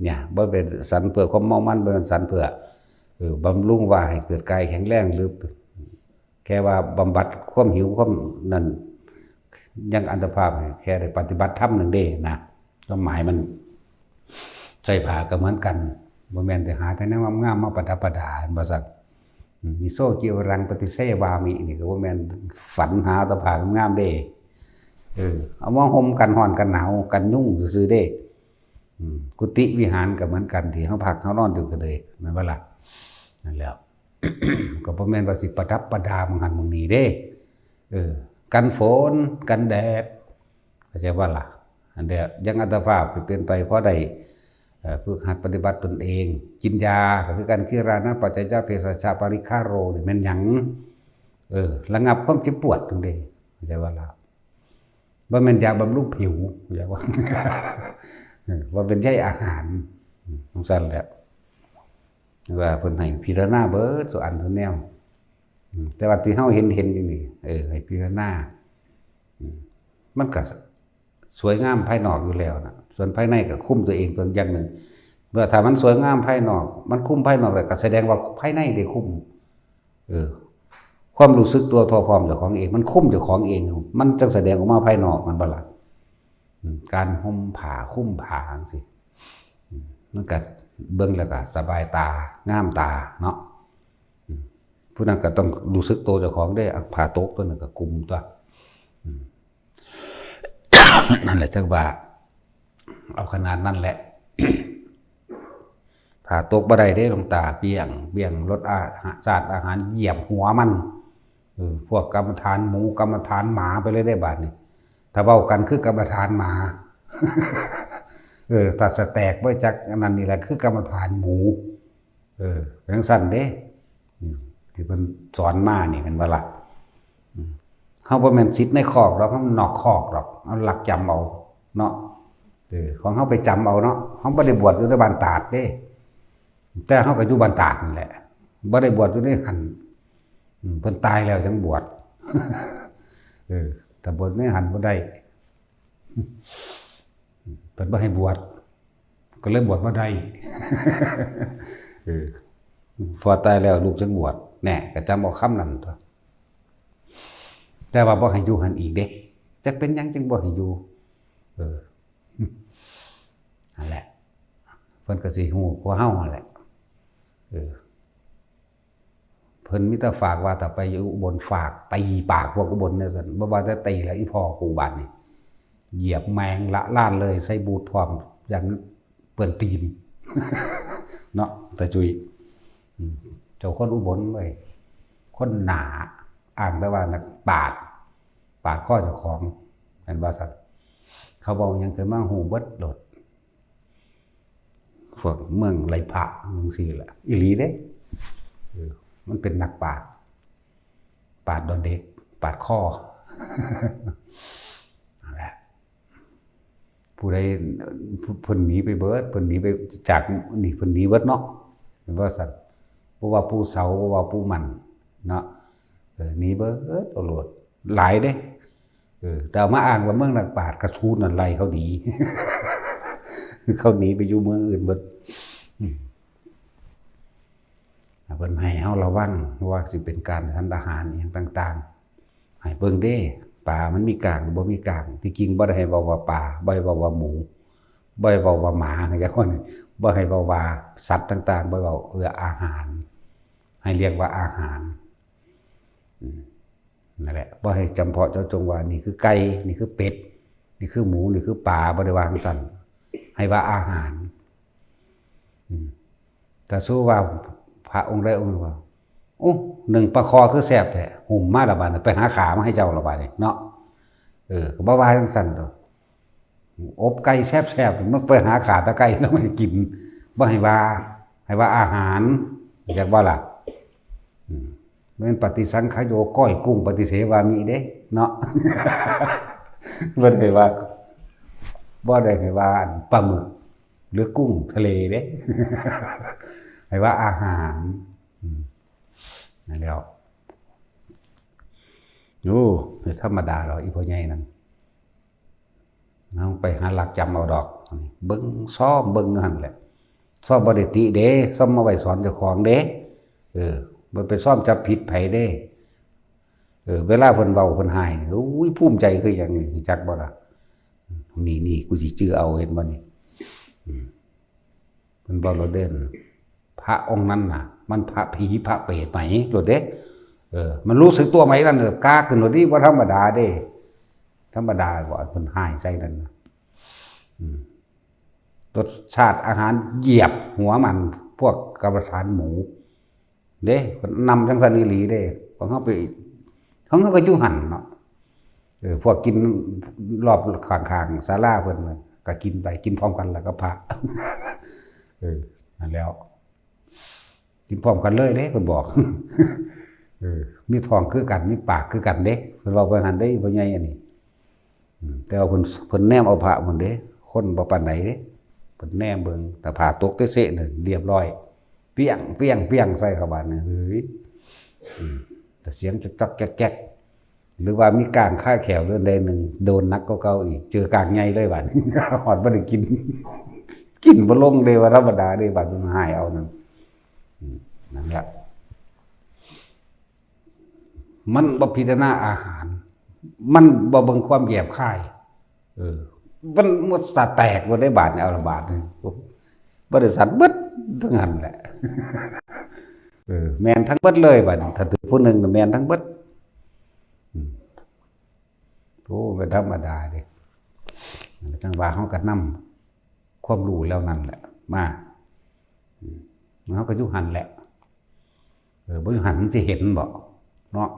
Speaker 1: เนี่ยบ่เป็นสรรเพื่อความเมามันบ่เป็นสรรเพื่อบำรุงว่าให้เกิดกายแข็งแรงหรือแค่ว่าบำบัดความหิวความนั่นยังอัตภาพแค่ได้ปฏิบัติธรรมนึงเด้นะก็หมายมันใส่ผ้าก็เหมือนกันบ่แม่นแต่หาแต่แนวงามๆมาประดับประดาบ่ซั่นนิโซเกียวรังปฏิเสวามินี่ก็บ่แม่นฝันหาแตะผ้างามๆเด้เอามาห่มกันร้อนกันหนาวกันยุ่งซื่อๆเด้กุฏิวิหารก็เหมือนกันที่เฮาพักเฮานอนอยู่ก็เลยแม่นบ่ล่ะนั่นแหละ ก็บ่แม่นว่าสิประดับประดามังหันมังนี้เด้กันฝนกันแดดเข้าใจว่าล่ะอันเดียวยังอัตภาพเป็นไปเพราะได้ฝึกหัดปฏิบัติตนเองกินยาก็คือการคิรานะปัจจัยเภสัชชาปริฆาโรนี่แม่นหยังระงับความเจ็บปวดตรงเด้เข้าใจว่าล่ะบ่แม่นยาบำรุงผิวอยากว่า ว่าเป็นใช้อาหารของซั่นแหละว่าเพิ่นให้พิจารณาเบิดสุอันทุแนวแต่ว่าที่เฮาเห็นอยู่นี่ให้พิจารณามันก็สวยงามภายนอกอยู่แล้วนะส่วนภายในก็คุมตัวเองตัวอย่างหนึ่งเมื่อถ้ามันสวยงามภายนอกมันคุมภายนอกแล้วก็แสดงว่าภายในได้คุมความรู้สึกตัวทอพร้อมเจ้าของเองมันคุมเจ้าของเองมันจึงแสดงออกมาภายนอกมันบ่ล่ะการห่มผ้าคุ้มผ้าจังซี่มันก็เบิ่งแล้วก็สบายตางามตาเนาะผู้นั้นก็ต้องรู้สึกตัวเจ้าของได้ผ้าโต๊ะตัวนั้นก็กุมตัวนั่นแหละจักว่าเอาขนาดนั้นแหละถ้าตกบ่ได้เด้หลวงตาเบี่ยงรสอาหารเหยียบหัวมันพวกกรรมฐานหมูกรรมฐานหมาไปเลยได้บาดนี้ถ้าเว้ากันคือกรรมฐานหมาถ้าสแตกไว้จักอันนั้นนี่แหละคือกรรมฐานหมูจังซั่นเด้ที่เพิ่นสอนมานี่แม่นบ่ล่ะเฮาบ่แม่นสิทธิ์ในคอกหรอกเฮานอกคอกหรอกเอาหลักจำเอาเนาะของเฮาไปจำเอาเนาะเฮาบ่ได้บวชอยู่ในบ้านตาดเด้แต่เฮาก็อยู่บ้านตาดนั่นแหละบ่ได้บวชอยู่ในหันเพิ่นตายแล้วจังบวชแต่บวชในหันบ่ได้เพิ่นบ่ให้บวชก็เลยบวชบ่ได้พอตายแล้วลูกจังบวชแน่ก็จำเอาคำนั้นตัวแต่ว่าบ่ให้อยู่หันอีกเด้จักเป็นหยังจังบ่ให้อยู่นั่นแหละเพิ่นก็สิฮู้กว่าเฮานั่นแหละเพิ่นมีแต่ฝากว่าถ้าไปอยู่อุบลฝากตีปากพวกอุบลเนี่ยซั่นบ่ว่าแต่ตีแล้วอีพ่อกูบัดนี่เหยียบแมงละล้านเลยใส่บูทพร้อมอย่างเปื้อนตีนเนาะตาจุยเจ้าคนอุบลเว้ยคนหนาอ้างแต่ว่านักปาดข้อเจ้าของแม่นว่าซั่นเขาบอกยังเคยมาหูเบิดโดดพวกเมืองไรพระเมืองซี่แหละอีหลีเด้มันเป็นนักปาดดอนเด็กปาดข้อนั่นแหละผู้ใดเพิ่นหนีไปเบิดเพิ่นหนีไปจากนี่เพิ่นหนีเบิดเนาะแม่นว่าซั่นบ่ว่าผู้เสาบ่ว่าผู้มันเนาะหนีเบิดโอโลดหลายเด้แต่มาอ้างว่าเมืองนักปราชญ์กระชูนนั่นไล่เขาหนีเขาหนีไปอยู่เมืองอื่นเบิดเพิ่นให้เฮาระวังว่าสิเป็นการทานอาหารอหยังต่างๆให้เบิ่งเด้ปลามันมีกางหรือบ่มีกางที่จริงบ่ได้ให้เว้าว่าปลาบ่ให้เว้าว่าหมูบ่ให้เว้าว่าหมาจังว่านี่บ่ให้เว้าว่าสัตว์ต่างๆบ่เว้าอาหารให้เรียกว่าอาหารนั่นแหละบ่ให้จำเพาะเจาะจงว่านี่คือไก่นี่คือเป็ดนี่คือหมูนี่คือปลาบ่ได้วางสั่นให้ว่าอาหารแต่สู้ว่าพระองค์ใดองค์หนึ่งว่าโอ้หนึ่งปลาคอคือแซ่บแท้หุ่มมาละบาดไปหาขามาให้เจ้าละบาดนี่เนาะก็บ่ว่าจังซั่นตัวอบไก่แซ่บๆมันไปหาขาตะไก่แล้วไม่กินบ่ให้ว่าอาหารอยากว่าล่ะมันปฏิสังขโยก้อยกุ้งปฏิเสวามิเด้เนาะบ่ได้ว่า บ่ได้ให้ว่าปลาหมึกหรือกุ้งทะเลเด้ ให้ว่าอาหารนั่นแล้วโอ้ธรรมดาหรอกอีพ่อใหญ่นั่นเอาไปหาหลักจำเอาดอกเบิ่งซ้อมเบิ่งหั่นแหละซ้อมบ่ได้ติเด้ซ้อมมาไว้สอนเจ้าของเด้บ่ไปซ้อมจับผิดไผเด้เวลาเพิ่นเว้าเพิ่นหายอุ้ยภูมิใจคือหยังนี่จักบ่ล่ะนี่กูสิจื้อเอาเห็นบ่นี่เพิ่นบ่เราเด่นพระองค์นั้นน่ะมันพระผีพระเปรตไหมโลดเด้มันรู้สึกตัวไหมนั่นกล้าขึ้นโลดนี่บ่ธรรมดาเด้ธรรมดาบ่เพิ่นหายใส่นั่นน่ะรสชาติอาหารเหยียบหัวมันพวกกรรมฐานหมูเด้เพิ่นนำจังซั่นอีหลีเด้พอเฮาไปเขาก็อยู่หั่นเนาะพวกกินรอบข้างๆศาลาเพิ่นก็กินไปกินพร้อมกันแล้วก็พระนั่นแล้วกินพร้อมกันเลยเด้เพิ่นบอกมีท้องคือกันมีปากคือกันเด้เพิ่นเว้าไปหั่นได้บ่ใหญ่อันนี้แต่ว่าเพิ่นแนมเอาพระหมดเด้คนบ่ปานใดเด้เพิ่นแนมเบิ่งแต่ผ่าตกเตะๆนี่เรียบร้อยเปี้ยงเปี้ยงเปี้ยงใส่เข้าบ้านนี่เฮ้ยแต่เสียงจักแจ๊กหรือว่ามีกลางค่าแขวเรื่องใดหนึ่งโดนนักก็เก่าอีกเจอกลางใหญ่เลยบัดหอดบ่ได้กินบ่ลงเลยว่าธรรมดาเด้บัดมันหายเอานั่นแหละมันบ่พิจารณาอาหารมันบ่เบิ่งความแยบคายมันหมดสาแตกบ่ได้บาดเอาละบาดนี่บ่ได้สัตว์เบิดทั้งนั้นแหละแม่นทั้งเบิดเลยบัดถ้าถือผู้หนึงแม่นทั้งเบิดโอ้เป็นธรรมดาเด้จังว่าเฮาก็นำความรู้แล้วนั่นแหละมาเฮาก็อยู่หั่นแหละบ่อยู่หั่นสิเห็นบ่เนาะ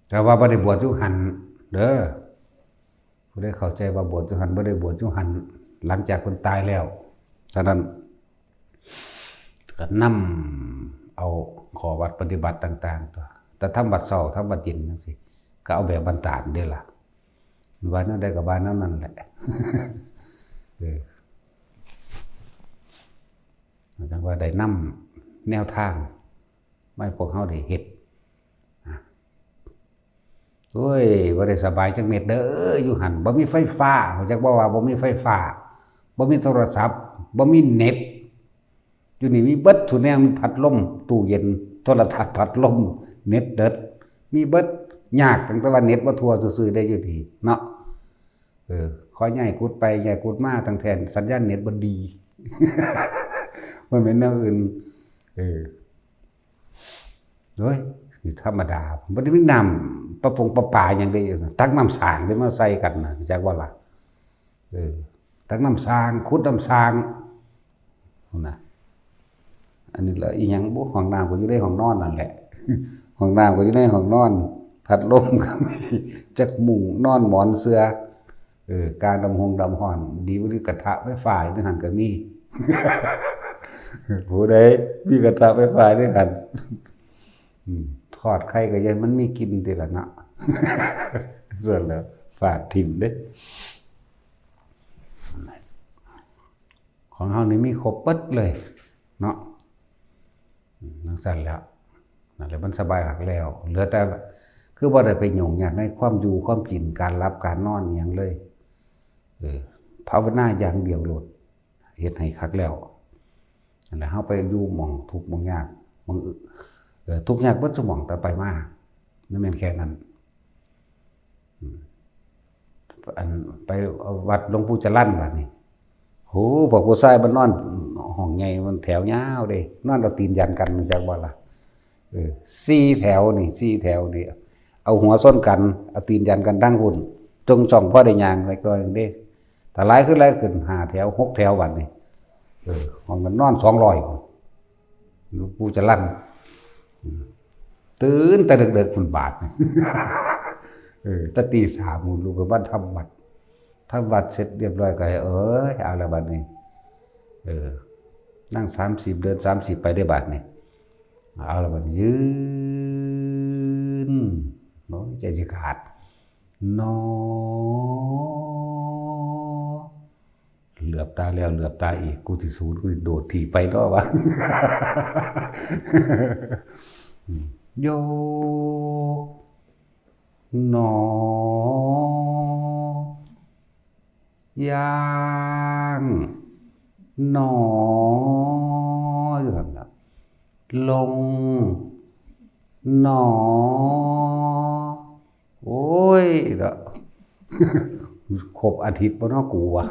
Speaker 1: แต่ว่าบ่ได้บวชอยู่หั่นเด้อผู้ใดเข้าใจว่าบวชอยู่หั่นบ่ได้บวชอยู่หั่นหลังจากคนตายแล้วฉะนั้นก็นำเอาข้อวัดปฏิบัติต่างๆตัวแต่ทำบัดเช้าทำบัดเย็นจังซี่ก็เอาแบบบรรดาลเด้ล่ะว่านั้นได้ก็ว่านั้นแหละจังว่าได้นำแนวทางไม่พวกเฮาได้เฮ็ดโอ้ยบ่ได้สบายจังเม็ดเด้ออยู่หั่นบ่มีไฟฟ้าเขาจักว่าบ่มีไฟฟ้าบ่มีโทรศัพท์บ่มีเน็ตอยู่นี่มีเบิดทุกแนวมีพัดลมตู้เย็นโทรทัศน์พัดลมเน็ตเด็ดมีเบิดยากตั้งแต่ว่าเน็ตบ่ทั่วซื่อๆได้อยู่ดีเนาะขอใหญ่กุดไปใหญ่กุดมาตั้งแทนสัญญาณเน็ตบ่ดีมันเป็นแนวอื่นโอ้ยธรรมดาบ่ได้มีน้ำประปาหยังได้ตักน้ำสางได้มาใส่กันน่ะจักว่าล่ะตักน้ำสางขุดน้ำสางนั่นน่ะอันนี้ละอีหยังบ่ห้องน้ำก็อยู่ในห้องนอนนั่นแหละห้องน้ำก็อยู่ในห้องนอนพัดลมก็มีจักมุ้งนอนหมอนเสื่อการดำห้อนดีบ่ดีกระทะไฟฟ้าในหันก็มีผู้ใดมีกระทะไฟฟ้าในหันทอดไข่ก็ยังมันมีกินติล่ะเนาะส่วนแล้วฝากถิ่มเด้ของเฮานี่มีครบเบิดเลยเนาะจังซั่นแล้วนั่นแหละมันสบายหักแล้วเหลือแต่คือบ่ได้ไปยุ่งยากในความอยู่ความกินการรับการนอนหยังเลยภาวนาอย่างเดียวโลดเฮ็ดให้คักแล้วนั่นแหละเฮาไปอยู่หม่องทุกข์หม่องยากหม่องทุกข์ยากเบิดสมองแต่ไปมานั่นแม่นแค่นั้นอันไปวัดหลวงปู่จรัญบัดนี้โหพวกผู้ชายมันนอนห้องใหญ่มันแถวยาวเด้นอนเอาตีนยันกันมันจักบ่ล่ะ4 แถวนี่4 แถวนี่เอาหัวส้นกันเอาตีนยันกันดังหุ่นจงจ่องพอได้ย่างไว้ก่อนเด้ถ้าหลายขึ้น5 แถว6 แถวบัดนี้ห้องมันนอน200หลวงปู่จรัญตื่นแต่ดึกๆฝุ่นบาดแต่ตี 3มื้อลูกก็บ้านทำวัดเสร็จเรียบร้อยก็เอาละบัดนี้นั่ง30เดิน30ไปได้บัดนี้เอาละบัดยืนเนาะใจสิขาดนอน เหลือบตาแล้วเหลือบตาอีกกูสิศูนย์กูสิโดดถีบไปเนาะวะ โยกหนอย่างหนออยู่หั่นล่ะลงหนอโอ้ยเด้อ ครบอาทิตย์บ่เนาะกูว่ะ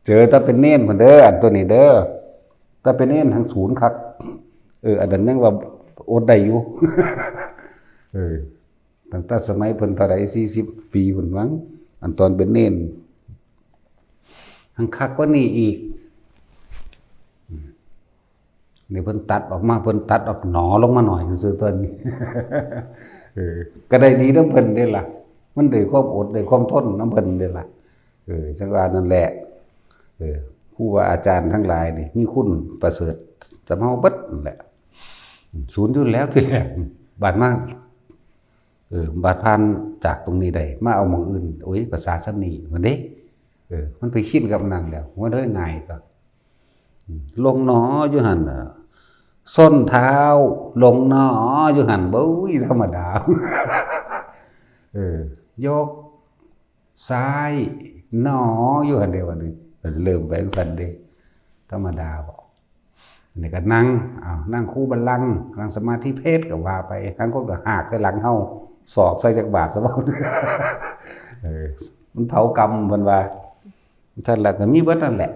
Speaker 1: เจอถ้าเป็นเน้นพุ่นเด้ออันตัวนี้เด้อถ้าเป็นเน้นทางศูนย์คักอันนั้นยังว่าอดได้อยู่ ตั้งแต่สมัยเพิ่นเท่าใด40 ปีพุ่นมั้งอันตอนเป็นเน้นหังคักกว่านี้อีกนี่เพิ่นตัดออกมาเพิ่นตัดออกหนอลงมาหน่อยซื่อๆตัวนี้ ก็ได้ดีนำเพิ่นเด้ล่ะมันได้ความอดได้ความทนนำเพิ่นเด้ล่ะจังว่านั่นแหละครูบาอาจารย์ทั้งหลายนี่มีคุณประเสริฐสำเฮาเบิดนั่นแหละศูนย์อยู่แล้วทีแรกบาดมาบาดผ่านจากตรงนี้ได้มาเอาหม้องอื่นโอ้ยภาษาสำนีมันเด้มันไปคิดกับนั่นแล้วมันเลยง่ายก็ลงหนออยู่หั่นน่ะส้นเท้าลงหนออยู่หั่นบ่ยธรรมดา ยกซ้ายหนออยู่หั่นเดียวนี่เริ่มไปจังซั่นเด้ธรรมดาบ่นี่ก็นั่งนั่งคู่บัลลังก์นั่งสมาธิเพชรก็ว่าไปทั้งคนก็หากใส่หลังเฮาศอกใส่จักบาทซะบ่ มันเผากรรมเพิ่นว่าท่านละก็มีเบิดนั่นแหละ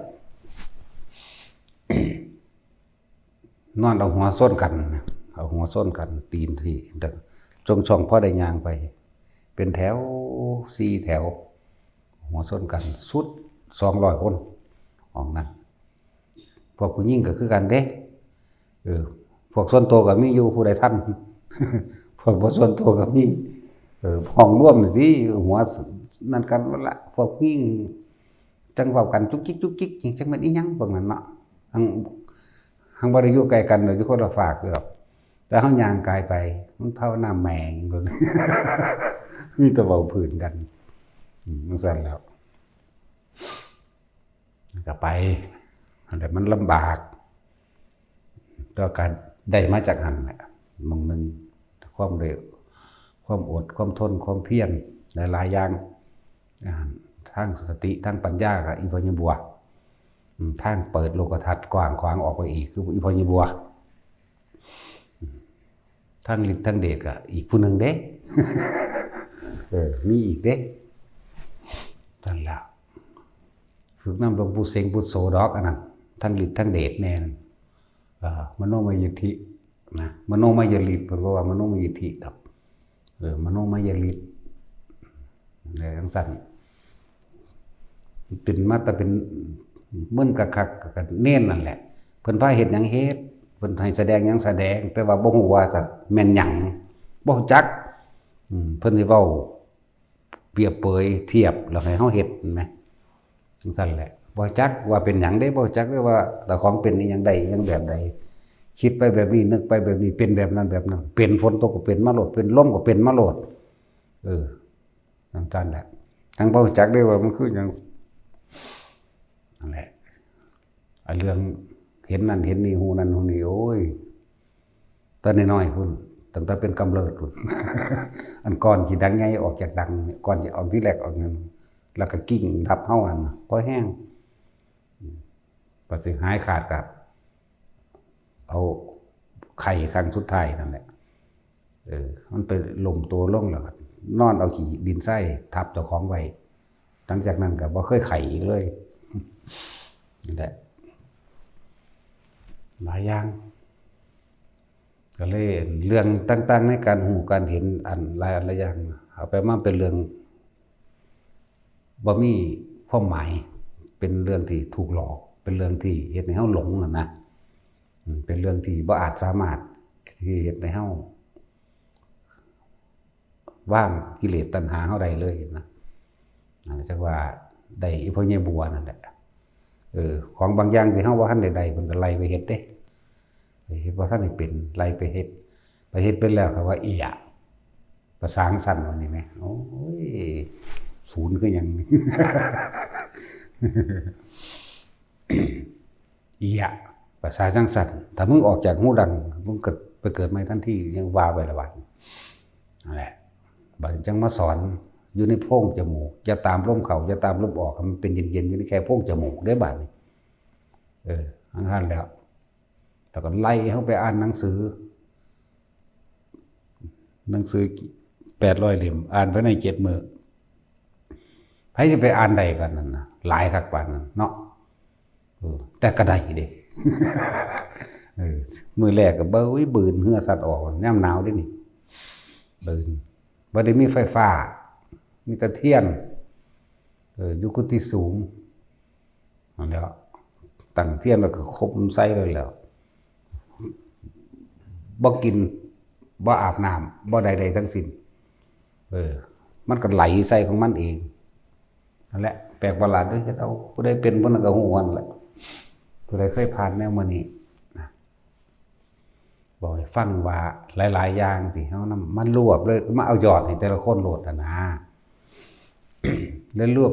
Speaker 1: นอนเอาหัวส้นกันเอาหัวส้นกันตีนที่จงช่องพอได้ย่างไปเป็นแถว4แถวหัวส้นกันสุด200คนออกนั้นพวกผู้หญิงก็คือกันเด้พวกส่วนตัวก็มีอยู่ผู้ใดท่าน พวกบ่ส่วนตัวก็มีห้องร่วมนี่ที่หัวนั่นกันว่าละพวกยิ่งจังเว้ากันจุกจิกจุกจิกจังมันอีหยังพวกนั้นเนาะหังบ่ได้อยู่ใกล้กันโดยที่คนละฝากคือหรอกแต่เฮาย่างกายไปมันภาวนาแหม่งโดน มีแต่เว้าพื้นกันจังซั่นแล้วก็ไปแต่มันลำบากต่อการได้มาจากหันแหละมองหนึ่งความเร็วความอดความทนความเพียรหลายๆอย่างทั้งสติทั้งปัญญากับอีพญบัวทั้งเปิดโลกทัศน์กว้างขวางออกไปอีกคืออีพญบัวทั้งฤทธิ์ทั้งเดชกับอีกผู้หนึ่งเด้ มีอีกเด้จังแล้วฝึกน้ำหลวงปู่เสงพุทโสดอกอันนั้นทั้งฤทธิ์ทั้งเดชแน่นมโนมยิทธินะมโนมยฤทธิ์เพิ่นว่ามโนมยิทธิดอกมโนมยฤทธิ์อะไรทั้งสั้นเป็นมาแต่เป็นมึนคักๆก็เน้นนั่นแหละเพิ่นพาเฮ็ดหยังเฮ็ดเพิ่นให้แสดงหยังแสดงแต่ว่าบ่ฮู้ว่าก็แม่นหยังบ่รู้จักเพิ่นสิเว้าเปรียบเปยเทียบแล้วให้เฮาเฮ็ดเห็นมั้ยจังซั่นแหละบ่จักว่าเป็นหยังได้บ่จักได้ว่าแต่ของเป็นอีหยังใดอีหยังแบบใดคิดไปแบบนี้นึกไปแบบนี้เป็นแบบนั้นแบบนั้นเป็นฝนตกก็เป็นมาโลดเป็นลมก็เป็นมาโลดจังซั่นแหละทั้งบ่จักได้ว่ามันคือหยังนั่นแหละเรื่องเห็นนั่นเห็นนี่ฮู้นั่นฮู้นี่โอ้ยตอนน้อยๆพุ่นตั้งแต่เป็นกำเริบพุ่น อันก่อนสิดังใหญ่ออกจากดังก่อนสิออกที่แรกออกนั่นแล้วก็กิ้งทับเฮานั่นพอแห้งพอสิหายขาดก็เอาไข่ครั้งสุดท้ายนั่นแหละมันไปล้มตัวลงแล้วก็นอนเอาขี้ดินทรายทับเจ้าของไว้หลังจากนั้นก็บ่เคยไข่อีกเลยนั่นแหละหลายอย่างก็เลยเรื่องต่างๆในการหูการเห็นอันหลายอย่างเอาไปมาเป็นเรื่องบ่มีความหมายเป็นเรื่องที่ถูกหลอกเป็นเรื่องที่เฮ็ดให้เฮาหลงนะเป็นเรื่องที่บ่อาจสามารถที่เฮ็ดให้เฮาว่างกิเลสตัณหาเฮาได้เลยนะจังว่าได้อีพ่อใหญ่บัวนั่นแหละของบางอย่างที่เฮาบ่ทันได้เพิ่นก็ไล่ไปเฮ็ดเด้เฮ็ดบ่ทันได้เป็นไล่ไปเฮ็ดเป็นแล้วก็ว่าอีหยะภาษาอังกฤษว่านี่แหมโอ้ย ศูนย์คือหยังอีอะภาษาจังสันถ้ามึงออกจากหูดังมึงเกิดไปเกิดใหม่ทันทียังว่าไปละวันนั่นแหละบัดนี้จังมาสอนอยู่ในโพรงจมูกอย่าตามลมเข้าอย่าตามลมออกมันเป็นเย็นๆอยู่ในแค่โพรงจมูกได้บัดนี้อันนั้นแล้วก็ไล่เข้าไปอ่านหนังสือ800 เล่มอ่านภายใน7 มื้อไผสิไปอ่านได้ปานนั้นน่ะหลายคักปานนั้นเนาะแต่ก็ได้เด้ มื้อแรกก็บืนเหงื่อสัตว์ออกยามหนาวเด้นี่บืนบ่ได้มีไฟฟ้ามีแต่เทียนอยู่กุฏิสูงนั่นแหละตั้งเทียนแล้วก็คบใส่เลยแล้วบ่กินบ่อาบน้ำบ่ใดๆทั้งสิ้นมันก็ไหลใส่ของมันเองนั่นแหละแปลกประหลาดเด้อเฮ็ดเอาผู้ใดเป็นบ่นั้นก็ฮู้วันแหละผู้ใดเคยผ่านแนวมื้อนี้นะบอกให้ฟังว่าหลายๆอย่างที่เฮานำมันรวบเลยมาเอายอดให้แต่ละคนโลดนะ แล้วรวบ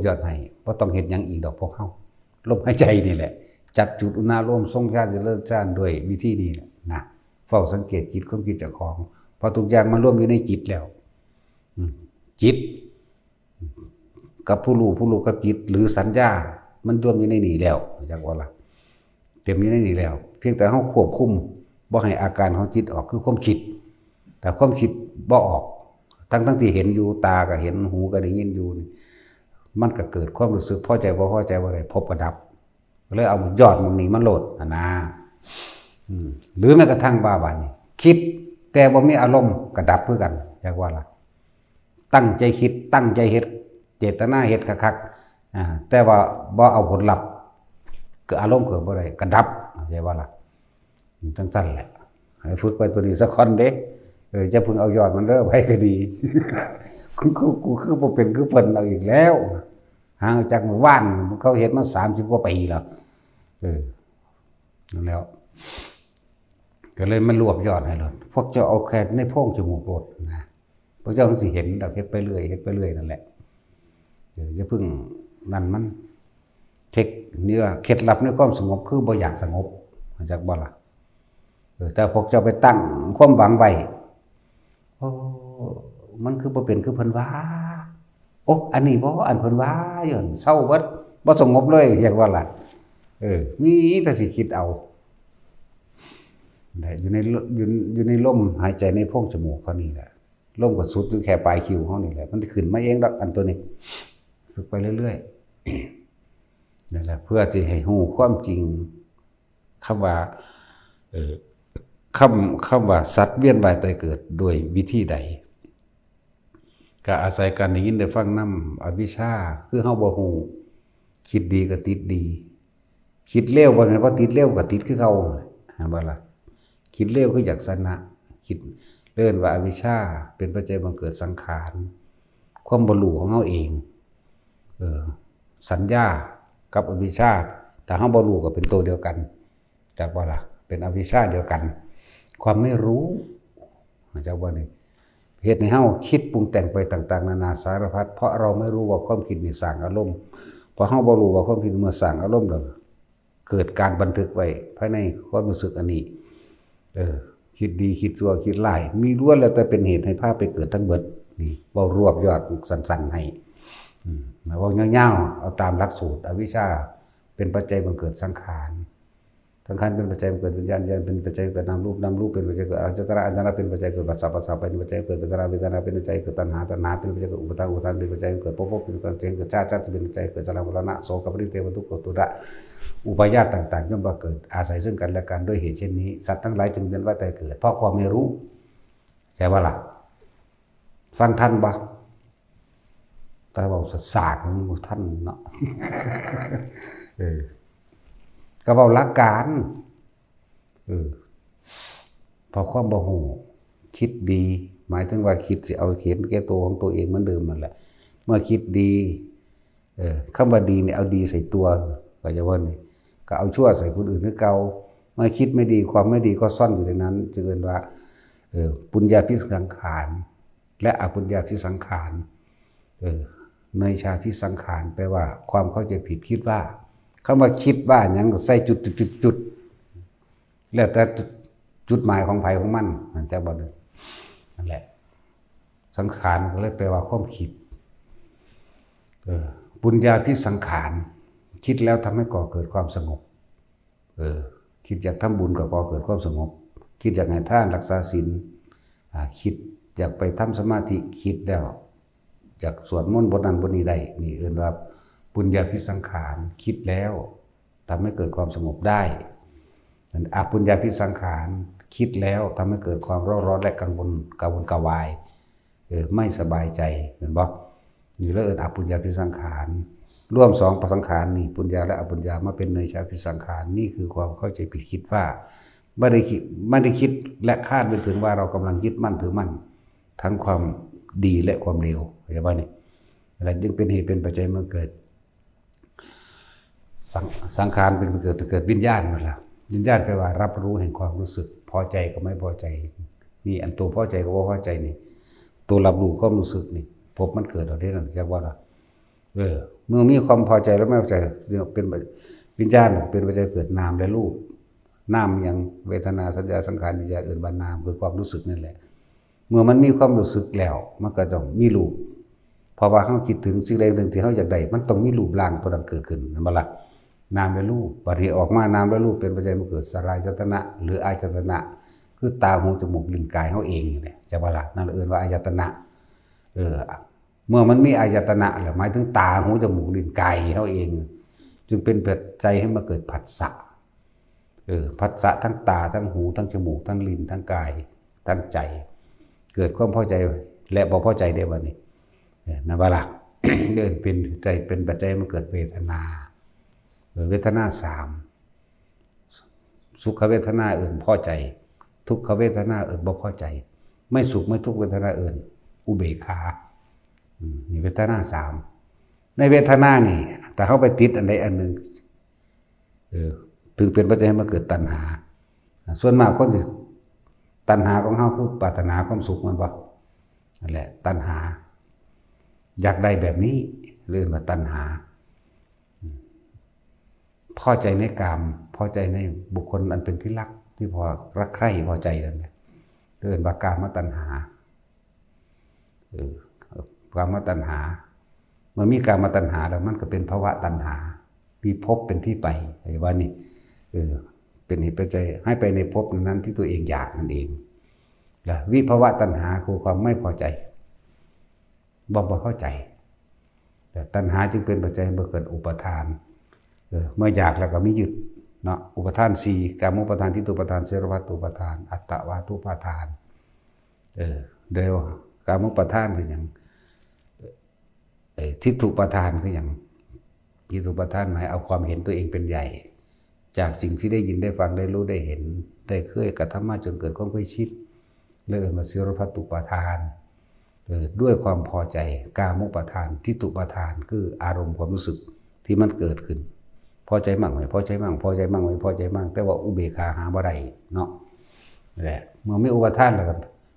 Speaker 1: ยอดให้บ่ต้องเฮ็ดหยังอีกดอกพวกเฮาลมหายใจนี่แหละจับจุดอุณาโลมทรงชาติเจริญชาติด้วยวิธีนี้แหละนะเฝ้าสังเกตจิตความคิดเจ้าของพอทุกอย่างมันรวมอยู่ในจิตแล้วจิตกับผู้รู้กับจิตหรือสัญญามันรวมอยู่ในนี่แล้วจักว่าล่ะเต็มอยู่ในนี่แล้วเพียงแต่เฮาควบคุมบ่ให้อาการของจิตออกคือความคิดแต่ความคิดบ่ออกทั้งที่เห็นอยู่ตาก็เห็นหูก็ได้ยินอยู่มันก็เกิดความรู้สึกพอใจบ่พอใจบ่ได้พบกับดับก็เลยเอายอดมันนี้มาโหลดนะหรือแม้กระทั่งบาบานี่คิดแต่บ่มีอารมณ์ก็ดับคือกันจักว่าล่ะตั้งใจคิดตั้งใจเฮ็ดเจตนาเฮ็ดคักๆแต่ว่าบ่เอาผลลัพธ์ก็อารมณ์เกิดบ่ได้ก็ดับใช่ว่าล่ะจังซั่นแหละให้ฝึกไปตัวนี้สักคนเด้จะพึงเอายอดมันเด้อไว้ก็ดี กูคือบ่เป็นคือเพิ่นเอาอีกแล้วห่างจากหมู่บ้านเขาเฮ็ดมา30 กว่าปีแล้วนั่นแล้วก็เลยมารวบยอดให้เลยพวกเจ้าเอาแค่ในโพรงจมูกโลดนะพวกเจ้าสิเห็นดอกเฮ็ดไปเรื่อยนั่นแหละอย่าเพิ่งนั่นมันเทคนี่ว่าเคล็ดลับในความสงบคือบ่อยากสงบมาจากบ่ล่ะแต่พวกเจ้าไปตั้งความหวังไว้โอ้มันคือบ่เป็นคือเพิ่นว่าโอ้อันนี้บ่อันเพิ่นว่าย้อนเศร้าเบิดบ่สงบเลยอยากว่าล่ะมีแต่สิคิดเอาได้อยู่ในลมหายใจในโพรงจมูกเฮานี่แหละลมก็สุดอยู่แค่ปลายคิ้วเฮานี่แหละมันสิขึ้นมาเองดอกอันตัวนี้ฝึกไปเรื่อยๆนั่นแหละเพื่อจะให้รู้ความจริงคำว่าคำว่าสัตว์เวียนว่ายตายเกิดโดยวิธีใดก็อาศัยการได้ยินได้ฟังนำอวิชชาคือเฮาบ่ฮู้คิดดีก็ติดดีคิดเลวบ่แม่นว่าติดเลวก็ติดคือเก่าบ่ล่ะคิดเลวคืออยากสนะคิดเรียกว่าอวิชชาเป็นปัจจัยบังเกิดสังขารความบ่รู้ของเฮาเองสัญญากับอวิชชาถ้าเฮาบ่รู้ก็เป็นตัวเดียวกันจักบ่ล่ะเป็นอวิชชาเดียวกันความไม่รู้จักว่านี่เหตุให้เฮาคิดปรุงแต่งไปต่างๆนานาสารพัดเพราะเราไม่รู้ว่าความคิดนี่สร้างอารมณ์พอเฮาบ่รู้ว่าความคิดเมื่อสร้างอารมณ์แล้วเกิดการบันทึกไว้ภายในความรู้สึกอันนี้คิดดีคิดชั่วคิดร้ายมีล้วนแล้วแต่เป็นเหตุให้พาไปเกิดทั้งเบิดนี่เว้ารวบยอดสั้นๆให้เว้ายาวๆเอาตามหลักสูตรอวิชชาเป็นปัจจัยบังเกิดสังขารสังขารเป็นปัจจัยเกิดวิญญาณเป็นปัจจัยเกิดนามรูปเป็นปัจจัยเกิดอายตนะเป็นปัจจัยเกิดปัสสาวะเป็นปัจจัยเกิดเวทนาเป็นปัจจัยเกิดตัณหาเป็นปัจจัยเกิดอุปาทานเป็นปัจจัยเกิดภพเป็นปัจจัยเกิดชาติเป็นปัจจัยเกิดชรามรณะโสกปริเทวทุกขโทษะอุปาญาตต่างๆย่อมมาเกิดอาศัยซึ่งกันและกันด้วยเหตุเช่นนี้สัตว์ทั้งหลายจึงเวียนว่ายตายเกิดเพราะความไม่รู้ใช่ป่ะล่ะฟังท่านบ่แต่บอกสากมันท่านเนาะก็บอกหลักการพอความบ่ฮู้คิดดีหมายถึงว่าคิดสิเอาเขียนแก่ตัวของตัวเองเหมือนเดิมนั่นแหละเมื่อคิดดีคำว่าดีเนี่ยเอาดีใส่ตัวก็จะว่านี่ก็เอาชั่วใส่คนอื่นคือเก่าเมื่อคิดไม่ดีความไม่ดีก็ซ่อนอยู่ในนั้นจึงเรียกว่าปุญญาภิสังขารและอปุญญาภิสังขาร เนยชาพิสังขารแปลว่าความเข้าใจผิดคิดว่าคำว่าคิดว่าหยังก็ใส่จุดแล้วแต่จุดหมายของไผของมันนั่นจักบ่ได้นั่นแหละสังขารก็เลยแปลว่าความคิดปุญญาพิสังขารคิดแล้วทำให้ก่อเกิดความสงบคิดอยากทำบุญก็ก่อเกิดความสงบคิดอยากให้ทานรักษาศีลคิดอยากไปทำสมาธิคิดแล้วอยากสวดมนต์บทนั้นบทนี้ได้นี่เรียกว่าปุญญาพิสังขารคิดแล้วทำให้เกิดความสงบได้อปุญญาพิสังขารคิดแล้วทำให้เกิดความร้อนร้อนและกังวลกวายไม่สบายใจเห็นบ่นี่แล้วอปุญญาพิสังขารร่วม2ประสังขารนี่ปุญญาและอปุญญามาเป็นเนยชาพิสังขารนี่คือความเข้าใจผิดคิดว่าไม่ได้คิดและคาดไปถึงว่าเรากำลังยึดมั่นถือมั่นทั้งความดีและความเลวเข้าใจป่ะนี่อะไรจึงเป็นเหตุเป็นปัจจัยเมื่อเกิดสังขารเป็นเกิดวิญญาณนั่นแหละวิญญาณแปลว่ารับรู้แห่งความรู้สึกพอใจกับไม่พอใจนี่อันตัวพอใจกับไม่พอใจนี่ตัวรับรู้ความรู้สึกนี่พบมันเกิดเอาได้นั่นเรียกว่าเมื่อมีความพอใจแล้วไม่พอใจเป็นวิญญาณเป็นปัจจัยเกิดนามและรูปนามอย่างเวทนาสัญญาสังขารวิญญาณอื่นบานามคือความรู้สึกนั่นแหละเมื่อมันมีความรู้สึกแล้วมันก็ต้องมีรูปเพราะว่าเขาคิดถึงสิ่งใดสิ่งที่เขาอยากได้มันต้องมีรูปร่างตัวนั้นเกิดขึ้นนั่นบ่ล่ะนามและรูปปฏิออกมานามและรูปเป็นปัจจัยมาเกิดสลายจตนะหรืออายตนะคือตาหูจมูกลิ้นกายเขาเองนี่แหละจะบ่ล่ะนั่นเอิ้นว่าอายตนะเมื่อมันมีอายตนะแล้วหมายถึงตาหูจมูกลิ้นกายเขาเองจึงเป็นปัจจัยให้มาเกิดผัสสะผัสสะทั้งตาทั้งหูทั้งจมูกทั้งลิ้นทั้งกายทั้งใจเกิดความพอใจและบ่พอใจได้บ่นี่นะบ่ล่ะ เดินเป็นใจเป็นปัจจัยมาเกิดเวทนาเวทนา3สุขเวทนาอื่นพอใจทุกขเวทนาอื่นบ่พอใจไม่สุขไม่ทุกขเวทนาอื่นอุเบกขานี่เวทนา3ในเวทนานี่แต่เขาไปติดอันใดอันหนึ่งถึงเป็นปัจจัยให้มาเกิดตัณหาส่วนมากคนสิตัณหาของเขาคือปรารถนาความสุขมันบ่นั่นแหละตัณหาอยากได้แบบนี้เรียกว่าตัณหาพอใจในกามพอใจในบุคคลอันเป็นที่รักที่พอรักใคร่พอใจนั่นแหละเรียกว่ากามตัณหากามตัณหาเมื่อมีกามตัณหาแล้วมันก็เป็นภวะตัณหามีภพเป็นที่ไปไอ้ว่านี่เป็นเหตุปัจจัยให้ไปในภพนั้นที่ตัวเองอยากนั่นเองแล้ววิภวะตัณหาคือความไม่พอใจบ่เข้าใจแต่ตัณหาจึงเป็นปัจจัยเมื่อเกิดอุปทานเมื่ออยากแล้วก็มียึดเนาะอุปทาน4กามุปทานทิฏฐุปทานเสรวัตตุปทานอัตตวาทุปทานเดี๋ยวกามุปทานคืออย่างทิฏฐุปทานคืออย่างทิฏฐุปทานหมายเอาความเห็นตัวเองเป็นใหญ่จากสิ่งที่ได้ยินได้ฟังได้รู้ได้เห็นได้เคยกระทำมาจนเกิดความเคยชิดเรียกว่าเสรวัตตุปทานด้วยความพอใจกามุปทานทิฏฐุปทานคืออารมณ์ความรู้สึกที่มันเกิดขึ้นพอใจมั่งไม่พอใจมั่งพอใจมั่งไม่พอใจมั่งแต่ว่าอุเบกขาหาบ่ได้เนาะแหละเมื่อไม่อุปทานแล้วก็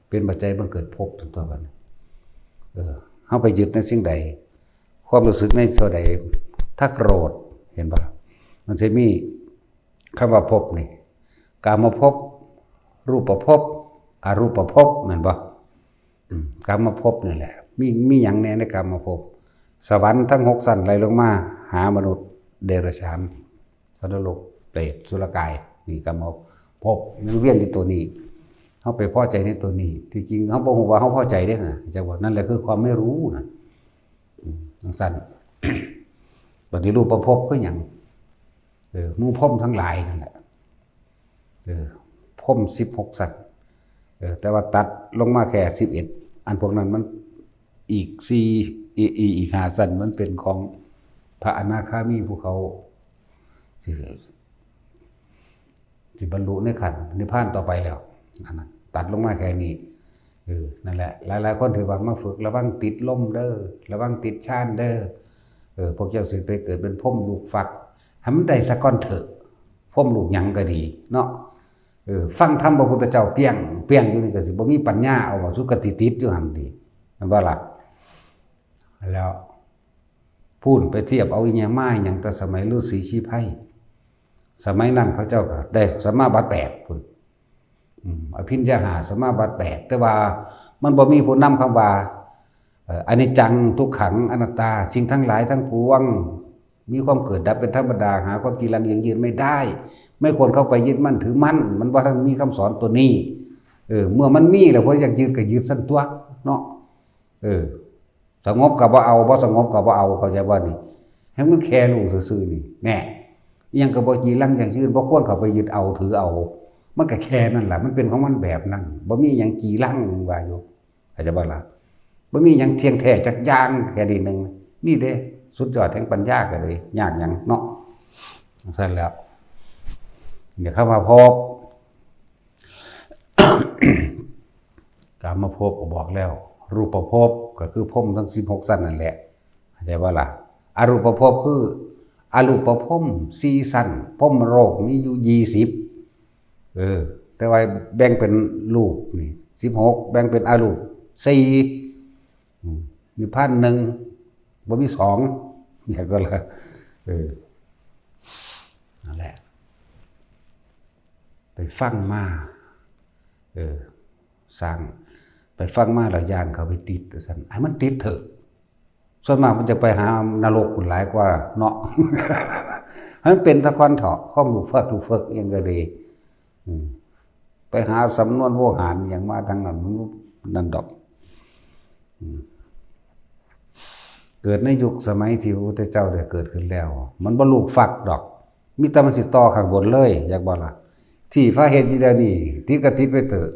Speaker 1: เป็นปัจจัยบังเกิดภพตัวกันเฮาไปยึดในสิ่งใดความรู้สึกในส่วนใดถ้าโกรธเห็นป่ะมันจะมีคำว่าภพนี่กามภพรูปภพอรูปภพแม่นบ่กามภพนี่แหละมีหยังแน่ในกามภพสวรรค์ทั้ง6ชั้นไล่ลงมาหามนุษย์เดรัจฉานสัตว์โลกเปรตสุรกายนี่กามภพมันเวียนในตัวนี้เฮาไปพอใจในตัวนี้ที่จริงเฮาบ่ฮู้ว่าเฮาพอใจเด้น่ะจังว่านั่นแหละคือความไม่รู้น่ะจังซั่น ปฏิรูปภพคือหยังหมู่ภพทั้งหลายนั่นแหละภพ16สัตว์แต่ว่าตัดลงมาแค่11อันพวกนั้นมันอีกอีก5สัตว์มันเป็นของพระอนาคามีผู้เขาสิบรรลุในขันธ์นิพพานต่อไปแล้วตัดลงมาแค่นี้นั่นแหละหลายๆคนถือว่ามาฝึกระวังติดล่มเด้อระวังติดชานเด้อพวกเจ้าสิไปเกิดเป็นพ่มลูกฟักให้มันได้สักก้อนเถอะพ่มลูกหยังก็ดีเนาะฟังธรรมพระพุทธเจ้าเปียงอยู่นี่ก็สิบ่มีปัญญาเอาว่าสุกติติดอยู่หั่นดีมันบ่ล่ะแล้ว พูดไปเทียบเอาอีหยังมาอย่างแต่สมัยฤาษีชีไพรสมัยนั้นเขาเจ้าก็ได้สมาบัติ8พุ่นอภิญญาหาสมาบัติ8แต่ว่ามันบ่มีผู้นำคำว่าอนิจจังทุกขังอนัตตาสิ่งทั้งหลายทั้งปวงมีความเกิดดับเป็นธรรมดาหาความจีรังยั่งยืนไม่ได้ไม่ควรเข้าไปยึดมั่นถือมั่นมันว่าท่านมีคำสอนตัวนี้เมื่อมันมีแล้วพออยากยืดก็ยืดสั้นตัวเนาะสงบกับว่าเอาบ่สงบกับว่าเอาเข้าใจว่านี่ให้มันแค่รู้ซื่อๆนี่แน่ยังก็บ่จีรังยั่งยืนบ่ควรเข้าไปยึดเอาถือเอามันก็แค่นั่นแหละมันเป็นของมันแบบนั้นบ่มีหยังจีรังนึงว่าอยู่เข้าใจบ่ล่ะบ่มีหยังเที่ยงแท้จักอย่างแค่นี้นึงนี่เด้สุดยอดแห่งปัญญาก็เลยยากหยังเนาะซั่นแล้วเดี๋ยวเข้ามาพบ กามภพก็บอกแล้วรูปภพก็คือภพทั้ง16สั้นนั่นแหละเข้าใจบ่ล่ะอรูปภพคืออรูปภพ4สั้นภพโลกมีอยู่20แต่ว่าแบ่งเป็นรูปนี่16แบ่งเป็นอรูป4มีพัน1บ่มี2เนี่ยก็ละนั่นแหละไปฟังมาสร้างไปฟังมาแล้วยานเขาไปติดซั่นให้มันติดเถอะส่วนมากมันจะไปหานรกหลายกว่าเนาะ ให้มันเป็นตะคอนเถาะข้อมลูกเฟิกยังก็ดีไปหาสำนวนโวหารอย่างมาทางนั้นนั่นดอกเกิดในยุคสมัยที่พระพุทธเจ้าได้เกิดขึ้นแล้วมันบ่ลูกฟักดอกมีแต่มันสิต่อข้างบนเลยอยากบ่ล่ะที่พระเฮ็ดอยู่เดี๋ยวนี้ติดก็ติดไปเถอะ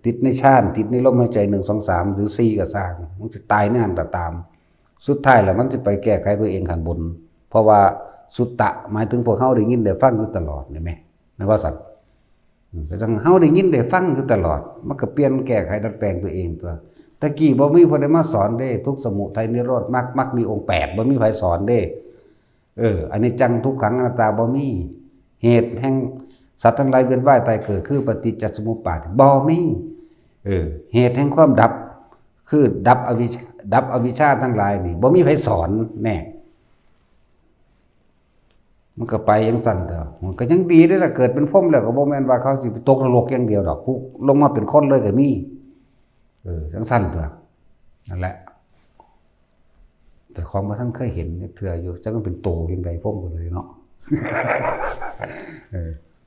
Speaker 1: ติดในชาติติดในลมหายใจ1 2 3หรือ4ก็สร้างมันสิตายแน่นก็ตามสุดท้ายแล้วมันจะไปแก้ไขตัวเองข้างบนเพราะว่าสุตตะหมายถึงพวกเฮาได้ยินได้ฟังอยู่ตลอดนี่แม่นว่าสัตว์ก็จังเฮาได้ยินได้ฟังอยู่ตลอดมันก็เปลี่ยนแก้ไขดัดแปลงตัวเองตัวตะกี้บ่มีผู้ใดมาสอนเด้ทุกสมุทัยนิโรธมรรคมีองค์8บ่มีไผสอนเด้อันนี้จังทุกขังอนัตตาบ่มีเหตุแห่งสัตว์ทั้งหลายเวียนว่ายตายเกิดคือปฏิจจสมุปบาทบ่มีเหตุแห่งความดับคือดับอวิชชาทั้งหลายนี่บ่มีไผสอนแน่มันก็ไปยังสั่นเด้อมันก็ยังดีได้ล่ะเกิดเป็นพรหมแล้วก็บ่แม่นว่าเขาสิตกนรกอย่างเดียวดอกผู้ลงมาเป็นคนเลยก็มีจังสั่นเด้อนั่นแหละแต่ของบ่ทันเคยเห็นเทื่ออยู่จักมันเป็นโตจังได๋พรหมก็เลยเนาะ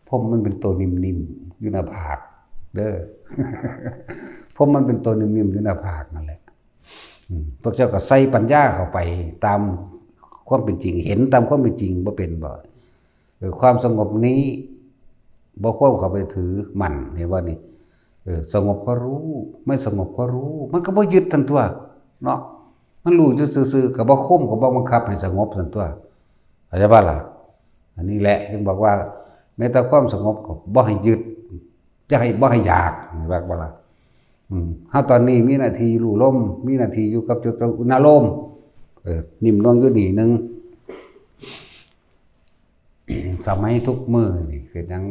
Speaker 1: พรหมมันเป็นตัวนิ่มๆอยู่หน้าผากเด้อ พรหมมันเป็นตัวนิ่มๆอยู่หน้าผากนั่นแหละพวกเจ้าก็ใส่ปัญญาเข้าไปตามความเป็นจริงเห็นตามความเป็นจริงบ่เป็นบ่ความสงบนี้บ่ควรเข้าไปถือมั่นเห็นว่านี่สงบก็รู้ไม่สงบก็รู้มันก็บ่ยึดทันตัวเนาะมันรู้อยู่ซื่อๆก็บ่คุมก็บ่บังคับให้สงบทันตัวเข้าใจบ่ล่ะอันนี้แหละจึงบอกว่าแม้แต่ความสงบก็บ่ให้ยึดจะให้บ่ให้อยากว่าบ่ล่ะเฮาตอนนี้มีหน้าที่รู้ลมมีหน้าที่อยู่กับจุดอุณหภูมินิ่มลงอยู่นี่นึง สมัยทุกมื้อนี่คือยัง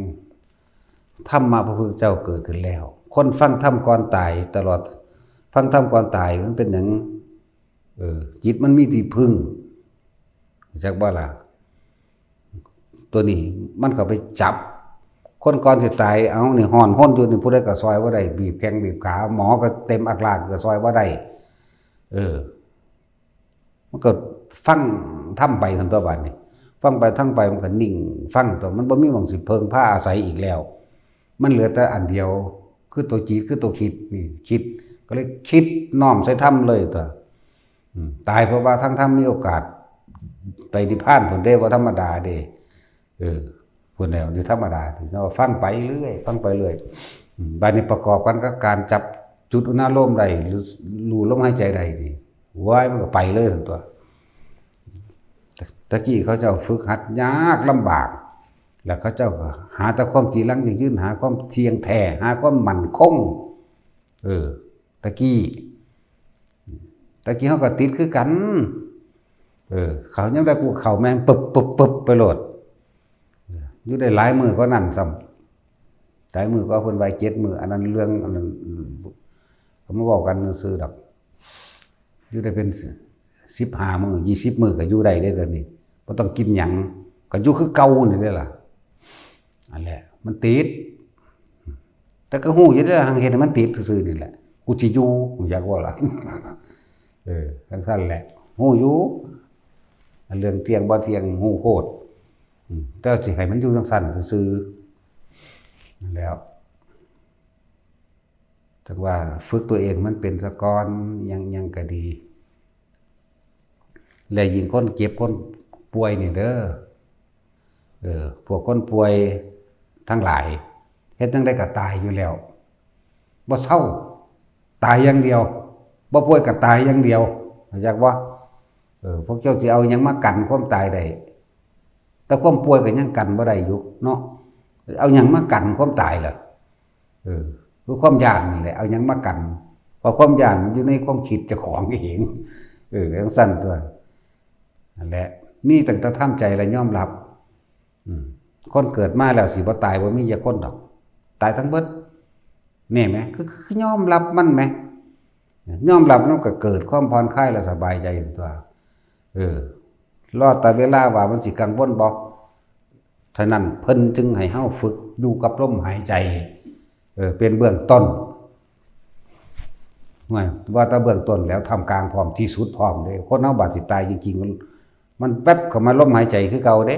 Speaker 1: ธรรมะพระพุทธเจ้าเกิดขึ้นแล้วคนฟังธรรมก่อนตายตลอดฟังธรรมก่อนตายมันเป็นหยังจิตมันมีที่พึ่งจักบ่ล่ะตัวนี้มันก็ไปจับคนก่อนสิตายเอานี่ฮ้อนฮ้นอยู่นี่ผู้ใดก็ซอยบ่ได้บีบแข้งบีบขาหมอก็เต็มอักลากก็ซอยบ่ได้มันก็ฟังทำไปทั้งตัวบัดนี้ฟังไปทั้งไปมันก็นิ่งฟังตัวมันบ่มีหม่องสิเพิงพาอาศัยอีกแล้วมันเหลือแต่อันเดียวคือตัวจิตคือตัวคิดนี่คิดก็เลยคิดน้อมใส่ธรรมเลยตัวตายเพราะว่าทั้งธรรมมีโอกาสไปนิพพานผลได้บ่ธรรมดาเด้พวกแนวที่ธรรมดาที่เราฟังไปเรื่อยฟังไปเรื่อยบัดนี้ประกอบกันกับการจับจุดอุณหภูมิใดหรือรูลมหายใจใดนี่ว้ายมันก็ไปเลยทั้งตัวตะกี้เขาเจ้าฝึกหัดยากลำบากแล้วเขาเจ้าก็หาแต่ความจีรังยั่งยืนหาความเที่ยงแท้หาความมั่นคงตะกี้เขาก็ติดคือกันเขายังได้กูเขาแม่งปึบไปโหลดอยู่ได้หลายมือก็นั่นซ้ำหลายมือก็เพิ่นไว้7มืออันนั้นเรื่องอันนั้นเขามาบอกกันซื่อดอกอยู่ได้เป็น 15 มื้อ20 มื้อก็อยู่ได้เด้อเดี๋ยวนี้บ่ต้องกินหยังก็อยู่คือเก่านี่เด้อล่ะอันแหละมันติดแต่ก็ฮู้อยู่เด้อหังเฮ็ดให้มันติดซื่อๆนี่แหละกูสิอยู่อยากว่าล่ะจังซั่นแหละฮู้อยู่เรื่องเที่ยงบ่เที่ยงฮู้โพดแต่สิให้มันอยู่จังซั่นซื่อๆนั่นแล้วจังว่าฝึกตัวเองมันเป็นสะก่อนยังก็ดีและยิ่งคนเจ็บคนป่วยนี่เด้อพวกคนป่วยทั้งหลายเฮ็ดจังได๋ก็ตายอยู่แล้วบ่เศร้าตายอย่างเดียวบ่ป่วยก็ตายอย่างเดียวอยากว่าพวกเจ้าสิเอาหยังมากันความตายได้แต่ความป่วยก็ยังกันบ่ได้อยู่เนาะเอาหยังมากันความตายล่ะคือความย้านนั่นแหละเอาหยังมากันเพราะความย้านมันอยู่ในความคิดเจ้าของเองจังซั่นตัวนั่นแหละมีตั้งแต่ทำใจและยอมรับคนเกิดมาแล้วสิบ่ตายบ่มีจักคนดอกตายทั้งเบิดแน่มั้ยคือยอมรับมันมั้ยยอมรับมันก็เกิดความผ่อนคลายและสบายใจตัวรอแต่เวลาว่ามันสิกังวลบ่ฉะนั้นเพิ่นจึงให้เฮาฝึกอยู่กับลมหายใจเป็นเบื้องต้นว่าแต่เบื้องต้นแล้วทำกลางพร้อมที่สุดพร้อมเด้คนเฮาบาดสิตายจริงๆมันแป๊บเข้ามาลมหายใจคือเก่าเด้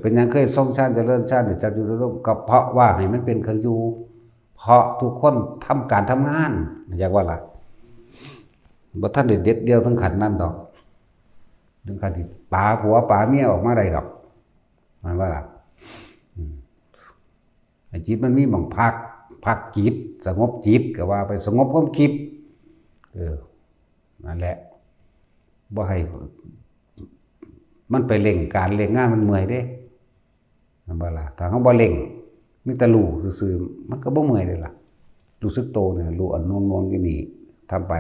Speaker 1: เป็นหยังเคยทรงชาติเจริญชาติจับอยู่ในลมก็เพราะว่าให้มันเป็นเครื่องอยู่เพราะทุกคนทำการทำงานอยากว่าล่ะบ่ทันได้เด็ดเดียวถึงขั้นนั้นดอกถึงขั้นที่ป๋าผัวป๋าเมียออกมาได้ดอกมันว่าล่ะจิตมันมีหม่องพักจิตสงบจิตก็ว่าไปสงบความคิดนั่นแหละบ่ให้มันไปเร่งการเร่งงานมันเมื่อยเด้นั่นบ่ล่ะถ้าเฮาบ่เร่งมีแต่รู้ซื่อๆมันก็บ่เมื่อยเด้ล่ะรู้สึกโตเนี่ยรู้อันนวลๆอยู่นี่ทำไป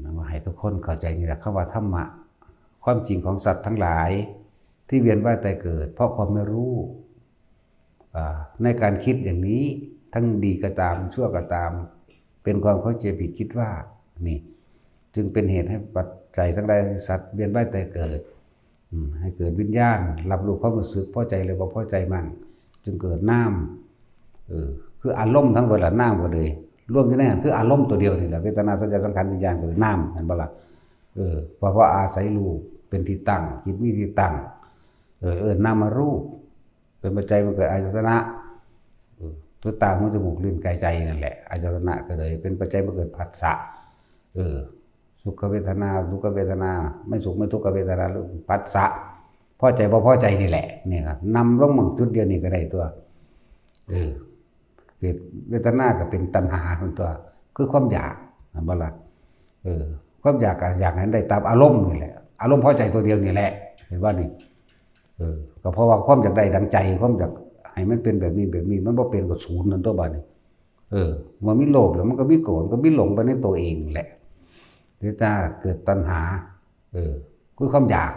Speaker 1: นั่นว่าให้ทุกคนเข้าใจนี่แหละคำว่าธรรมะความจริงของสัตว์ทั้งหลายที่เวียนว่ายตายเกิดเพราะความไม่รู้ในการคิดอย่างนี้ทั้งดีก็ตามชั่วก็ตามเป็นความเข้าใจผิดคิดว่านี่จึงเป็นเหตุให้ปัจจัยทั้งหลายสัตว์เวียนว่ายตายเกิดให้เกิดวิญญาณรับรู้ความรู้สึกพอใจหรือบ่พอใจมั่งจึงเกิดน้ำคืออารมณ์ทั้งหมดละน้ำหมดเลยรวมอยู่ในนั้นคืออารมณ์ตัวเดียวนี่แหละเวทนาสัญญาสังขารวิญญาณคือน้ำนั่นบ่ล่ะเพราะอาศัยรูปเป็นที่ตั้งจิตมีที่ตั้งนามารูปเป็นปัจจัยมันเกิดอายตนะตัวตาหูจมูกลิ้นกายใจนั่นแหละอายตนะก็เลยเป็นปัจจัยมันเกิดผัสสะสุขเวทนาทุกขเวทนาไม่สุขไม่ทุกขเวทนาผัสสะพอใจบ่พอใจนี่แหละนี่ครับนำลงมั่งจุดเดียวนี่ก็ได้ตัวเกิดเวทนาก็เป็นตัณหาของตัวคือความอยากนั่นบ่ล่ะความอยากก็อยากให้ได้ตามอารมณ์นี่แหละอารมณ์พอใจตัวเดียวนี่แหละเห็นว่านี่ก็เพราะว่าความอยากได้ดังใจความอยากให้มันเป็นแบบนี้มันบ่เป็นก็ศูนย์นั่นตัวบัดนี้มันมีโลภแล้วมันก็มีโกรธก็มีหลงไปในตัวเองแหละหรือถ้าเกิดตัณหาคือความอยาก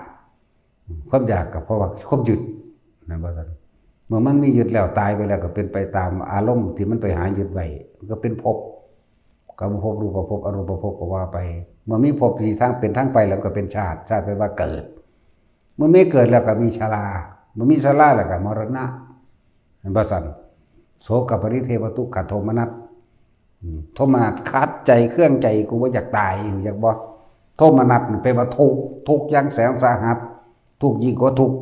Speaker 1: ก็เพราะว่าความยึดนั่นว่าซั่นเมื่อมันมียึดแล้วตายไปแล้วก็เป็นไปตามอารมณ์ที่มันไปหายึดไว้ก็เป็นภพกรรมภพรูปภพอรูปภพก็ว่าไปเมื่อมีภพที่ทางเป็นทางไปแล้วก็เป็นชาติไปว่าเกิดเมื่อไม่เกิดแล้วก็มีชราเมื่อมีชราแล้วก็มรณะนั่นว่าซั่นโสกปริเทวทุกขโทมนัสโทมนัสคัดใจเครื่องใจกูว่าอยากตายอยากบ่โทมนัสแปลว่าทุกข์อย่างแสนสาหัสทุกข์ยิ่งกว่าทุกข์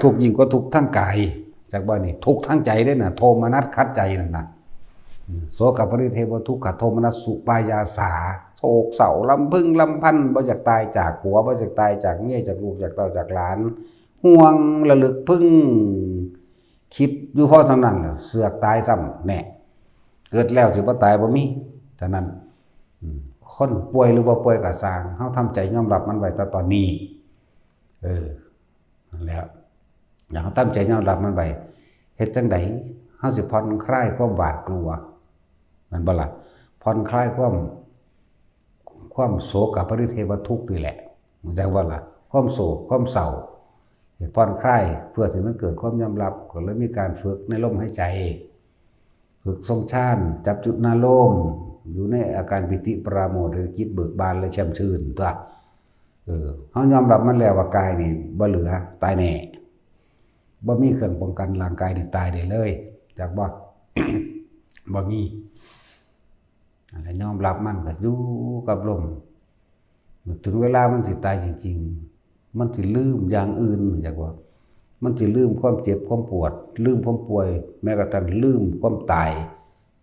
Speaker 1: ทุกข์ยิ่งกว่าทุกข์ทั้งกายจากบ่นี่ทุกข์ทั้งใจด้วยน่ะโทมนัสคัดใจนั่นน่ะโสกปริเทวทุกขโทมนัสสุปายาสาโศกเศร้าลำพึงลำพันบ่อยากตายจากผัวบ่อยากตายจากเมียจากลูกจากเต้าจากหลานห่วงระลึกพึ่งคิดอยู่พอเท่านั้นเสือกตายซ้ำแน่เกิดแล้วสิบ่ตายบ่มีฉะนั้นคนป่วยหรือบ่ป่วยก็สร้างเฮาทำใจยอมรับมันไว้แต่ตอนนี้นั่นแหละอย่าเฮาทำใจยอมรับมันไว้เฮ็ดจังได๋เฮาสิผ่อนคลายความหวาดกลัวมันบ่ล่ะผ่อนคลายความโศกปริเทวทุกข์นี่แหละมันจังว่าล่ะความโศกความเศร้าผ่อนคลายเพื่อที่มันเกิดความยอมรับก็เลยมีการฝึกในลมหายใจฝึกทรงฌานจับจุดนาโลม อยู่ในอาการปิติปราโมทย์จิตเบิกบานและแช่มชื่นตัวเฮายอมรับมันแล้วว่ากายนี่บ่เหลือตายแน่บ่มีเครื่องป้องกันร่างกายนี่ตายได้เลยจักบ่ บ่มีอะไรยอมรับมันก็อยู่กับลมถึงเวลามันสิตายจริงๆมันสิลืมอย่างอื่นจักว่ามันสิลืมความเจ็บความปวดลืมความป่วยแม้กระทั่งลืมความตาย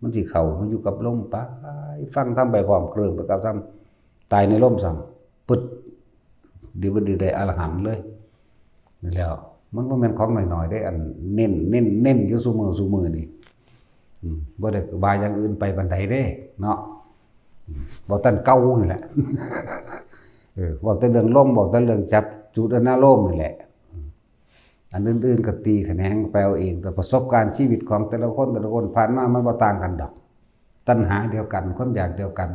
Speaker 1: มันสิเข้ามาอยู่กับลมไปฟังทำไปพร้อมเครื่องไปกับทำตายในลมซ้ำปึ๊ดดีบ่ดีได้อรหันต์เลยนี่แล้วมันบ่แม่นของน้อยๆได้อันเน้นอยู่ซุมื้อนี่บ่ได้บายอย่างอื่นไปบันไดเด้เนาะบ่ตันเก่านี่แหละบอกแต่เรื่องลมบอกแต่เรื่องจับจุดอนาโลมนี่แหละอันอื่นๆก็ตีแขนงไปเอาเองแต่ประสบการณ์ชีวิตของแต่ละคนผ่านมามันบ่ต่างกันดอกตัณหาเดียวกันความอยากเดียวกัน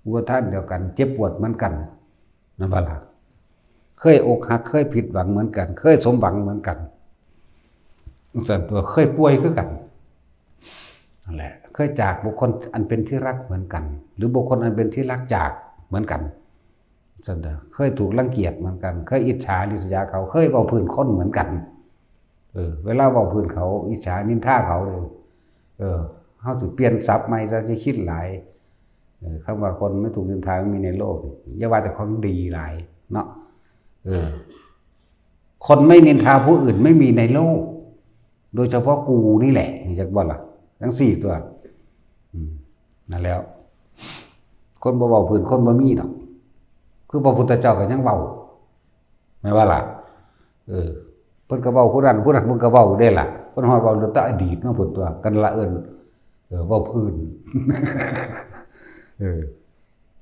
Speaker 1: อุปทานเดียวกันเจ็บปวดเหมือนกันนั่นบ่ล่ะเคยอกหักเคยผิดหวังเหมือนกันเคยสมหวังเหมือนกันส่วนตัวเคยป่วยคือกันนั่นแหละเคยจากบุคคลอันเป็นที่รักเหมือนกันหรือบุคคลอันเป็นที่รักจากเหมือนกันส่วนตัวเคยถูกรังเกียจเหมือนกันเคยอิจฉาริษยาเขาเคยเว้าพื้นคนเหมือนกันเวลาเว้าพื้นเขาอิจฉานินทาเขาเลยเฮาสิเปลี่ยนศัพท์ใหม่ซะจะคิดหลายคำว่าคนไม่ถูกนินทาไม่มีในโลกอย่าว่าแต่ของดีหลายเนาะคนไม่นินทาผู้อื่นไม่มีในโลกโดยเฉพาะกูนี่แหละจักบ่ล่ะทั้ง4ตัวนั่นแล้วคนบ่เว้าพื้นคนบ่มีดอกคือพระพุทธเจ้าก็ยังเว้าไม่ว่าล่ะเพิ่นก็เว้าผู้นั้นเพิ่นก็เว้าได้ล่ะเพิ่นฮอดเว้าเรื่องแต่อดีตเนาะพุ่นตัวกันละเอิ้นเว้าพื้น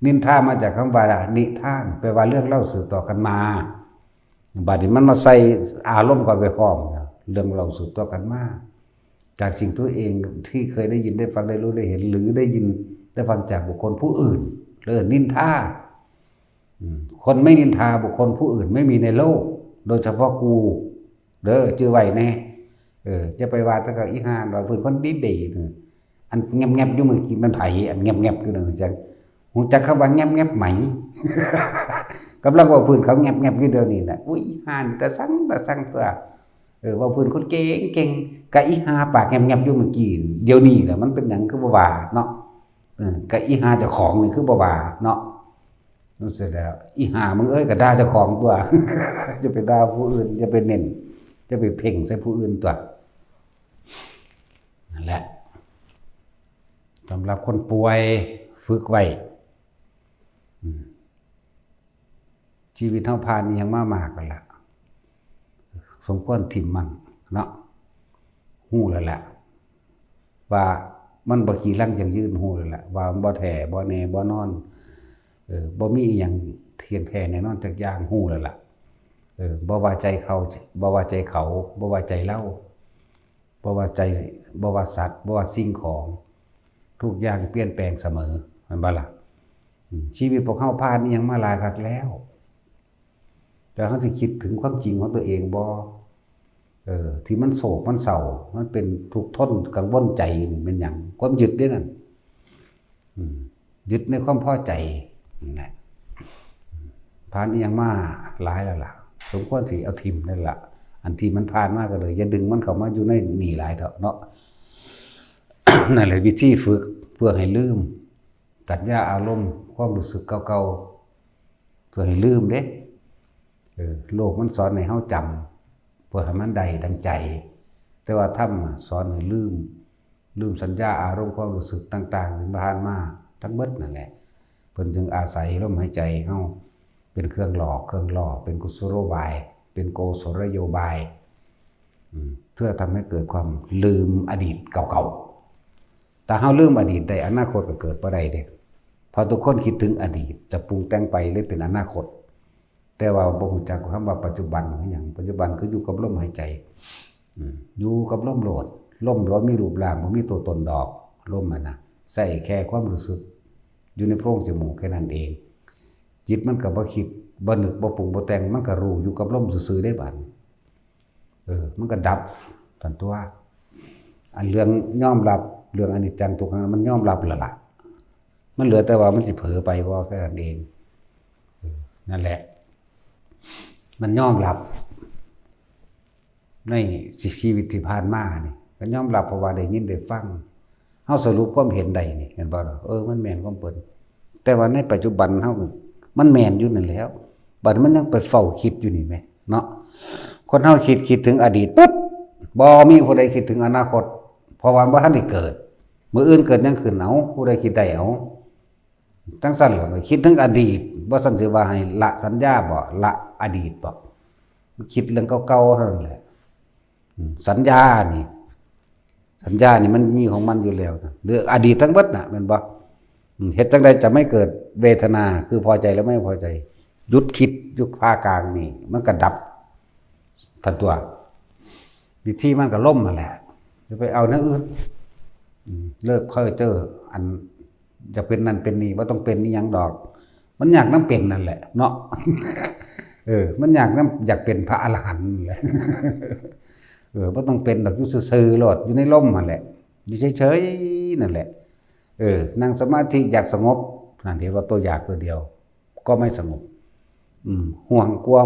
Speaker 1: นินทามาจากคำว่านิทานแปลว่าเรื่องเล่าสืบต่อกันมาบัดนี้มันมาใส่อารมณ์กันไปพร้อมเรื่องเล่าสืบต่อกันมาจากสิ่งตัวเองที่เคยได้ยินได้ฟังได้รู้ได้เห็นหรือได้ยินได้ฟังจากบุคคลผู้อื่นเรื่องนินทาคนไม่นินทาบุคคลผู้อื่นไม่มีในโลกโดยเฉพาะกูเด้อชื่อไว้แน่จะไปว่าตะกะอีห่าว่าเพิ่นคนดีๆอันแงบๆอยู่มื้อกี้มันไผอันแงบๆอยู่นั่นจังฮู้จักคำว่าแงบๆไหม กำลังว่าเพิ่นเขาแงบๆอยู่เดี๋ยวนี้น่ะอุ้ยห่าแต่สั่งตัวว่าเพิ่นคนเก่งกะอีห่าปากแงบๆอยู่เมื่อกี้เดี๋ยวนี้น่ะมันเป็นหยังคือบ่ว่าเนาะกะอีห่าเจ้าของนี่คือบ่ว่าเนาะนั่นเสร็จแล้วอีห่ามึงก็ด่าเจ้าของตัว จะไปด่าผู้อื่นจะไปเน้นจะไปเพ่งใส่ผู้อื่นตัวนั่นแหละสำหรับคนป่วยฝึกไว้ชีวิตเฮาผ่านนี่ยังมากกันล่ะสมควรถิ่มมันเนาะฮู้แล้วแหละว่ามันบ่ขี้ลังจังยืนฮู้แล้วแหละว่าบ่แท้บ่แน่บ่นอนบ่มีอีหยังเที่ยงแท้แน่นอนจักอย่างฮู้แล้วล่ะบ่ว่าใจเขาบ่ว่าใจเขาบ่ว่าใจเราบ่ว่าใจบ่ว่าสัตว์บ่ว่าสิ่งของทุกอย่างเปลี่ยนแปลงเสมอแม่นบ่ล่ะชีวิตพวกเฮาผ่านนี่ยังมาหลายคักแล้วแต่เฮาสิคิดถึงความจริงของตัวเองบ่ที่มันโศกมันเศร้ามันเป็นทุกข์ทนกังวลใจนี่เป็นหยังความยึดเด้นั่นยึดในความพอใจนั่นแหละผ่านนี่ยังมาหลายแล้วล่ะสมควรสิเอาทิ่มนั่นล่ะอันที่มันผ่านมาก็เลยอย่าดึงมันเข้ามาอยู่ในนี่หลายเถอะเนาะ นั่นแหละวิธีฝึกเพื่อให้ลืมตัดยาอารมณ์ความรู้สึกเก่าๆเพื่อให้ลืมเด้โลกมันสอนให้เฮาจำเพื่อให้มันได้ดังใจแต่ว่าธรรมสอนให้ลืมสัญญาอารมณ์ความรู้สึกต่างๆที่ผ่านมาทั้งหมดนั่นแหละเพิ่นจึงอาศัยลมหายใจเฮาเป็นเครื่องหลอกเครื่องล่อเป็นกุศโลบายเป็นโกศลโยบายเพื่อทำให้เกิดความลืมอดีตเก่าๆแต่เฮาลืมอดีตได้อนาคตก็เกิดบ่ได้เด้พอทุกคนคิดถึงอดีตจะปรุงแต่งไปเลยเป็นอนาคตแต่ว่าบ่รู้จักคำว่าปัจจุบันคือหยังปัจจุบันคืออยู่กับลมหายใจอยู่กับลมโลดลมบ่มีรูปร่างบ่มีตัวตนดอกลมน่ะใส่แค่ความรู้สึกอยู่ในโพรงจมูกแค่นั้นเองจิตมันก็บ่คิดบ่นึกบ่ปรุงบ่แต่งมันก็รู้อยู่กับลมซื่อๆได้บัดมันก็ดับทันตัวอันเรื่องยอมรับเรื่องอนิจจังทุกขังมันยอมรับแล้วล่ะ มันเหลือแต่ว่ามันสิเผลอไปบ่แค่นั้นเองนั่นแหละมันยอมรับในชีวิตที่ผ่านมานี่ก็ยอมรับเพราะว่าได้ยินได้ฟังเฮาสรุปความเห็นใดนี่เห็นบ่ล่ะมันแม่นความเปิ้นแต่ว่าในปัจจุบันเฮามันแม่นอยู่นั่นแล้วบัดมันยังไปเฝ้าคิดอยู่นี่แหมเนาะคนเฮาคิดถึงอดีตปุ๊บบ่มีผู้ใดคิดถึงอนาคตเพราะว่าบ่ทันได้เกิดมื้ออื่นเกิดยังขึ้นเอาผู้ใดคิดได้เอาจังซั่นล่ะคิดถึงอดีตบ่ซั่นสิว่าให้ละสัญญาบ่ละอดีตบ่คิดเรื่องเก่าๆเท่านั้นแหละสัญญานี่มันมีของมันอยู่แล้วนะเรื่องอดีตทั้งหมดน่ะแม่นบ่เฮ็ดจังได๋จะไม่เกิดเวทนาคือพอใจแล้วไม่พอใจหยุดคิดยุคภาคกลางนี่มันก็ดับทันตัววิธีมันก็ล่มมาแหละจะไปเอาเนื้ออื่นเลิกเพ้อเจ้ออันจะเป็นนั่นเป็นนี่บ่ต้องเป็นนี่หยังดอกมันอยากนำเป็นนั่นแหละเนาะมันอยากเป็นพระอรหันต์แหละบ่ต้องเป็นดอกอยู่ซื่อๆโลดอยู่ในร่มนั่นแหละอยู่เฉยๆนั่นแหละนั่งสมาธิอยากสงบนั่นเห็นว่าตัวอยากตัวเดียวก็ไม่สงบห่วงกลัว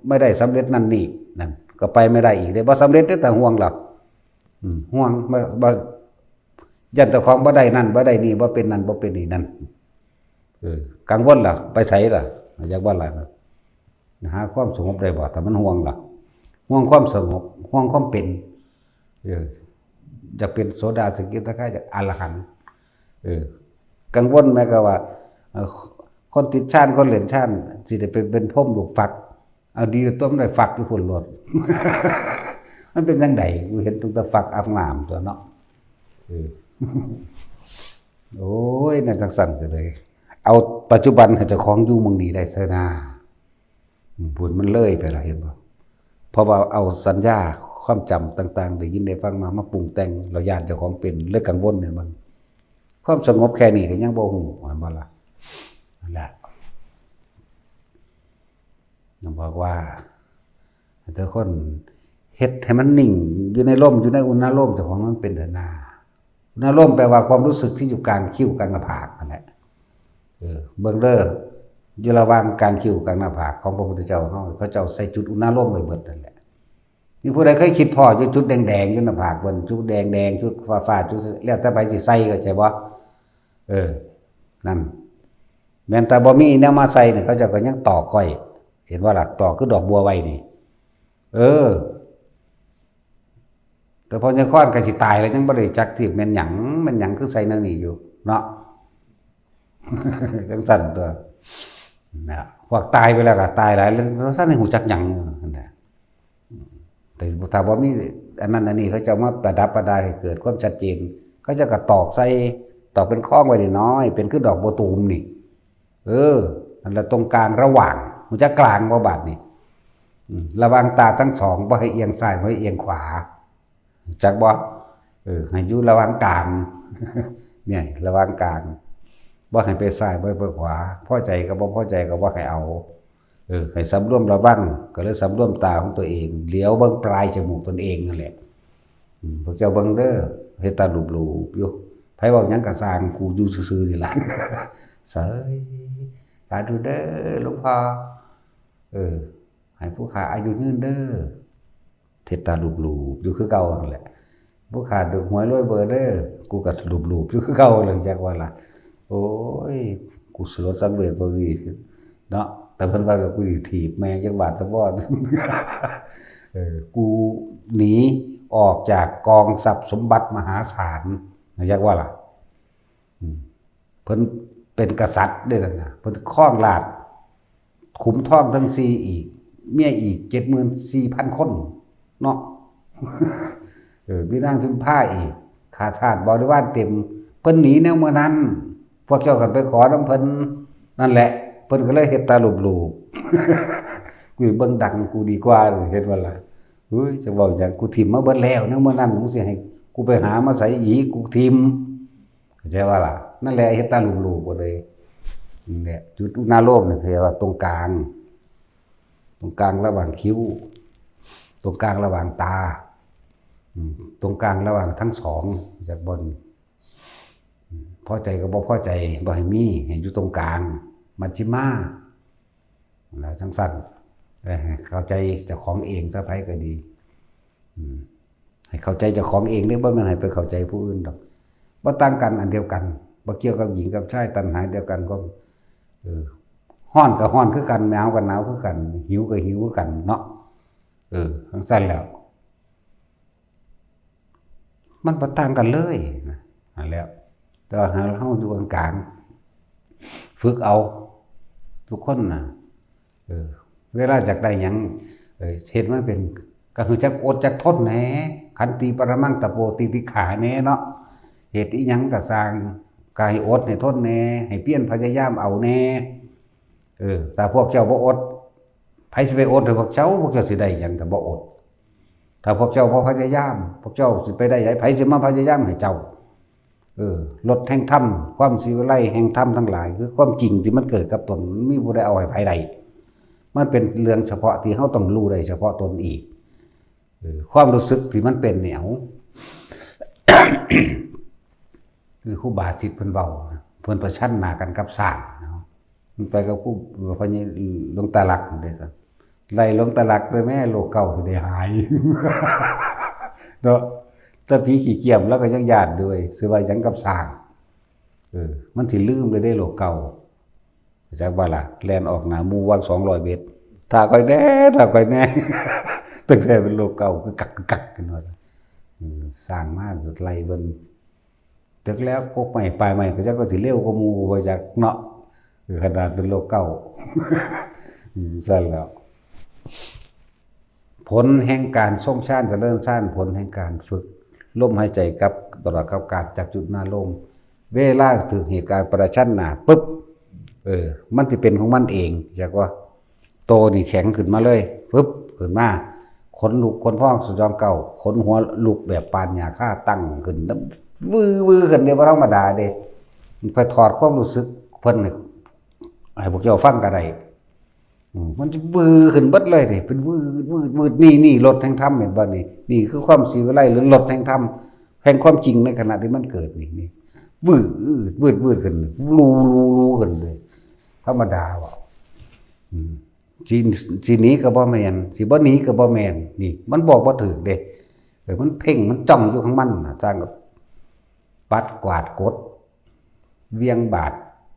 Speaker 1: ไม่ได้สำเร็จนั่นนี่นั่นก็ไปไม่ได้อีกได้บ่สำเร็จแต่ห่วงหรอกห่วงบ่ยันแต่ของบ่ได้นั่นบ่ได้นี่บ่เป็นนั่นบ่เป็นนี่นั่นกังวลล่ะไปไสล่ะอยากว่าล่ะหาความสงบได้บ่ถ้ามันห่วงล่ะห่วงความสงบห่วงความเป็นจะเป็นโสดาสกิทาคาจะอรหันต์กังวลแม้ก็ว่าคนติดชาติคนเหรียญชาติสิได้เป็นพรหมลูกฝักเอาดีต้มได้ฝักอยู่พุ่นโลดมันเป็นจังได๋กูเห็นตั้งแต่ฝักอาบน้ำตัวเนาะโอ้ยน่าจังสั่นก็เลยเอาปัจจุบันให้เจ้าของอยู่เมืองนี้ได้เถอะนะบุญมันเลยไปล่ะเห็นบ่เพราะว่าเอาสัญญาความจำต่างๆได้ยินได้ฟังมาปรุงแต่งเราย่านเจ้าของเป็นเลยกังวลเนี่ยมันความสงบแค่นี้ก็ยังบ่ฮู้ว่าบ่ล่ะนั่นแหละยังบอกว่าแต่คนเฮ็ดให้มันนิ่งอยู่ในร่มอยู่ในอุณหภูมิเจ้าของมันเป็นเถอะนาอุณหภูมิแปลว่าความรู้สึกที่อยู่กลางคิ้วกลางหน้าผากนั่นแหละเบิ่งเด้ออยู่ระหว่างกลางคิ้วกลางหน้าผากของพระพุทธเจ้าเขาเจ้าใส่จุดอุณหภูมิไว้เบิดนั่นแหละมีผู้ใดเคยคิดพออยู่จุดแดงๆอยู่หน้าผากบนจุดแดงๆจุดฟ้าๆจุดแล้วแต่ไปสิใส่เข้าใจบ่นั่นแม้แต่บ่มีแนวมาใส่เนี่ยเขาเจ้าก็ยังต่อค่อยเห็นว่าล่ะต่อคือดอกบัวไว้นี่แต่พอจะค้อนก็สิตายแล้วยังบ่ได้จักที่แม่นหยังคือใส่นั่นนี่อยู่เนาะ จังซั่นตัวนะพวกตายไปแล้วก็ตายหลายแล้วซั่นให้ฮู้จักหยังนั่นแหละแต่ถ้าบ่มีอันนั้นอันนี้เขาจะมาประดับประดาให้เกิดความชัดเจนเขาจะก็ตอกใส่ตอกเป็นข้องไว้น้อยเป็นคือดอกบัวตูมนี่นั่นแหละตรงกลางระหว่างฮู้จักกลางบ่บาดนี่ระวังตาทั้งสองบ่ให้เอียงซ้ายบ่ให้เอียงขวาจักบ่ให้อยู่ระหว่างกลางเนี่ยระหว่างกลางบ่ให้ไปซ้ายบ่ให้ไปขวาพอใจก็บ่พอใจก็บ่ให้เอาให้สำรวมระวังก็เลยสำรวมตาของตัวเองเหลียวเบิ่งปลายจมูกตนเองนั่นแหละพวกเจ้าเบิ่งเด้อเฮ็ดตาลูบๆอยู่ไผเว้าหยังก็สร้างกูอยู่ซื่อๆนี่ล่ะเสยสาธุเด้อหลวงพ่อให้ผู้ขาอายุยืนเด้อเฮ็ดตาลูบๆอยู่คือเก่านั่นแหละผู้ขาถูกหวยรวยเบอร์เด้อกูก็ลูบๆอยู่คือเก่าเลยจักว่าล่ะโอ้ยกูสลดสังเวชบ่ดีเนาะแต่เพิ่นว่ากูสิถีบแม่จักบาทซะบ่กูหนีออกจากกองทรัพย์สมบัติมหาศาลนะจักว่าล่ะเพิ่นเป็นกษัตริย์ได้นั่นน่ะเพิ่นครองราชย์ขุมทองทั้ง4อีกเมียอีก 74,000 คนเนาะมีนางพิมพาอีกข้าทาสบริวารเต็มเพิ่นหนีแนวเมื่อนั้นพวกเจ้ากันไปขอนำเพิ่นนั่นแหละเพิ่นก็เลยเฮ็ดตาลูบๆกูเบิ่งดังกูดีกว่าเฮ็ดว่าล่ะเฮ้ยจะเว้าหยังกูทิ่มมาเบิดแล้วแนวเมื่อนั้นมึงสิให้กูไปหามาใส่อีกกูทิ่มเข้าใจว่าล่ะนั่นแหละเฮ็ดตาลูบๆบ่เลยนี่แหละจุดอุณาโลมนี่คือว่าตรงกลางระหว่างคิ้วตรงกลางระหว่างตาตรงกลางระหว่างทั้งสองจากบน พอใจก็บ่พอใจบ่ให้มีให้อยู่ตรงกลางมัชฌิมาแล้วจังสั่นเข้าใจเจ้าของเองซะไผก็ดีให้เข้าใจเจ้าของเองได้บ่แม่นให้ไปเข้าใจผู้อื่นดอกบ่ต่างกันอันเดียวกันบ่เกี่ยวกับหญิงกับชายตัณหาเดียวกันก็ร้อนก็ร้อนคือกันหนาวก็หนาวคือกันหิวก็หิวคือกันเนาะจังซั่นแล้วมันบ่ต่างกันเลยนั่นแล้วแต่ว่าเฮาอยู่กลางๆฝึกเอาทุกคนน่ะเวลาจักได้หยังเฮ็ดมันเป็นก็คือจักอดจักทนแหน่ขันติปรมังตะโปติติขาแหน่เนาะเหตุอีหยังก็สร้างกายอดให้ทนแหน่ให้เพียรพยายามเอาแหน่แต่พวกเจ้าบ่อดไผสิไปอดให้พวกเจ้าสิได้หยังก็บ่อดถ้าพวกเจ้าบ่พยายามพวกเจ้าสิไปได้ไผสิมาพยายามให้เจ้าลดแห่งธรรมความสิวิไลแห่งธรรมทั้งหลายคือความจริงที่มันเกิดกับตนมีบ่ได้เอาให้ไผใดมันเป็นเรื่องเฉพาะที่เฮาต้องรู้ได้เฉพาะตนอีกความรู้สึกที่มันเป็นเหนียว คือครูบาศิษย์เพิ่นเว้าเพิ่นประชันหน้ากันกับสร้างมันไปกับครูพญหลวงตาหลักเด้ซั่นไล่หลวงตาหลักด้วยแม่โลกเก่าสิได้หาย เนาะถ้าผีขี้เกียจแล้วก็ยังญาติด้วยสิว่าหยังกับสร้างมันสิลืมเลยได้โลกเก่าจากว่าล่ะแล่นออกหน้าหมู่วัง200เมตรถ้าค่อยแน่ตั้งแต่เป็นโลกเก่าคือกักกันว่าสร้างมาสุดไล่เบิ่นตึกแล้วกกใหม่ปลายใหม่ก็จักก็สิเร็วกว่าหมู่บ่จักเนาะขนาดเป็นโลกเก่าซั่นแล้วผลแห่งการทรงชาติเจริญชาติผลแห่งการฝึกลมหายใจกับตลอดกับการจับจุดหน้าลมเวลาถึงเหตุการณ์ประชันหน้าปึ๊บมันสิเป็นของมันเองจากว่าโตนี่แข็งขึ้นมาเลยปึ๊บขึ้นมาขนลุกขนพองสุดยอดเก่าขนหัวลุกแบบปานหญ้าคาตั้งขึ้นวือขึ้นเด้บ่ธรรมดาเด้ค่อยถอดความรู้สึกเพิ่นให้พวกเจ้าฟังก็ได้มันจะวือขึ้นเบิดเลยดิเป็นวืดนี่รถแห่งธรรมเห็นบ่นี่คือความสิวิไลหรือรถแห่งธรรมแห่งความจริงในขณะที่มันเกิดนี่วืดขึ้นรูขึ้นเลยธรรมดาว่าสิหนีก็บ่แม่นสิบ่หนีก็บ่แม่นนี่มันบอกบ่ถูกเด้มันเพ่งมันจ้องอยู่ข้างมันน่ะสร้างกับปัดกวาดกดเวียงบาด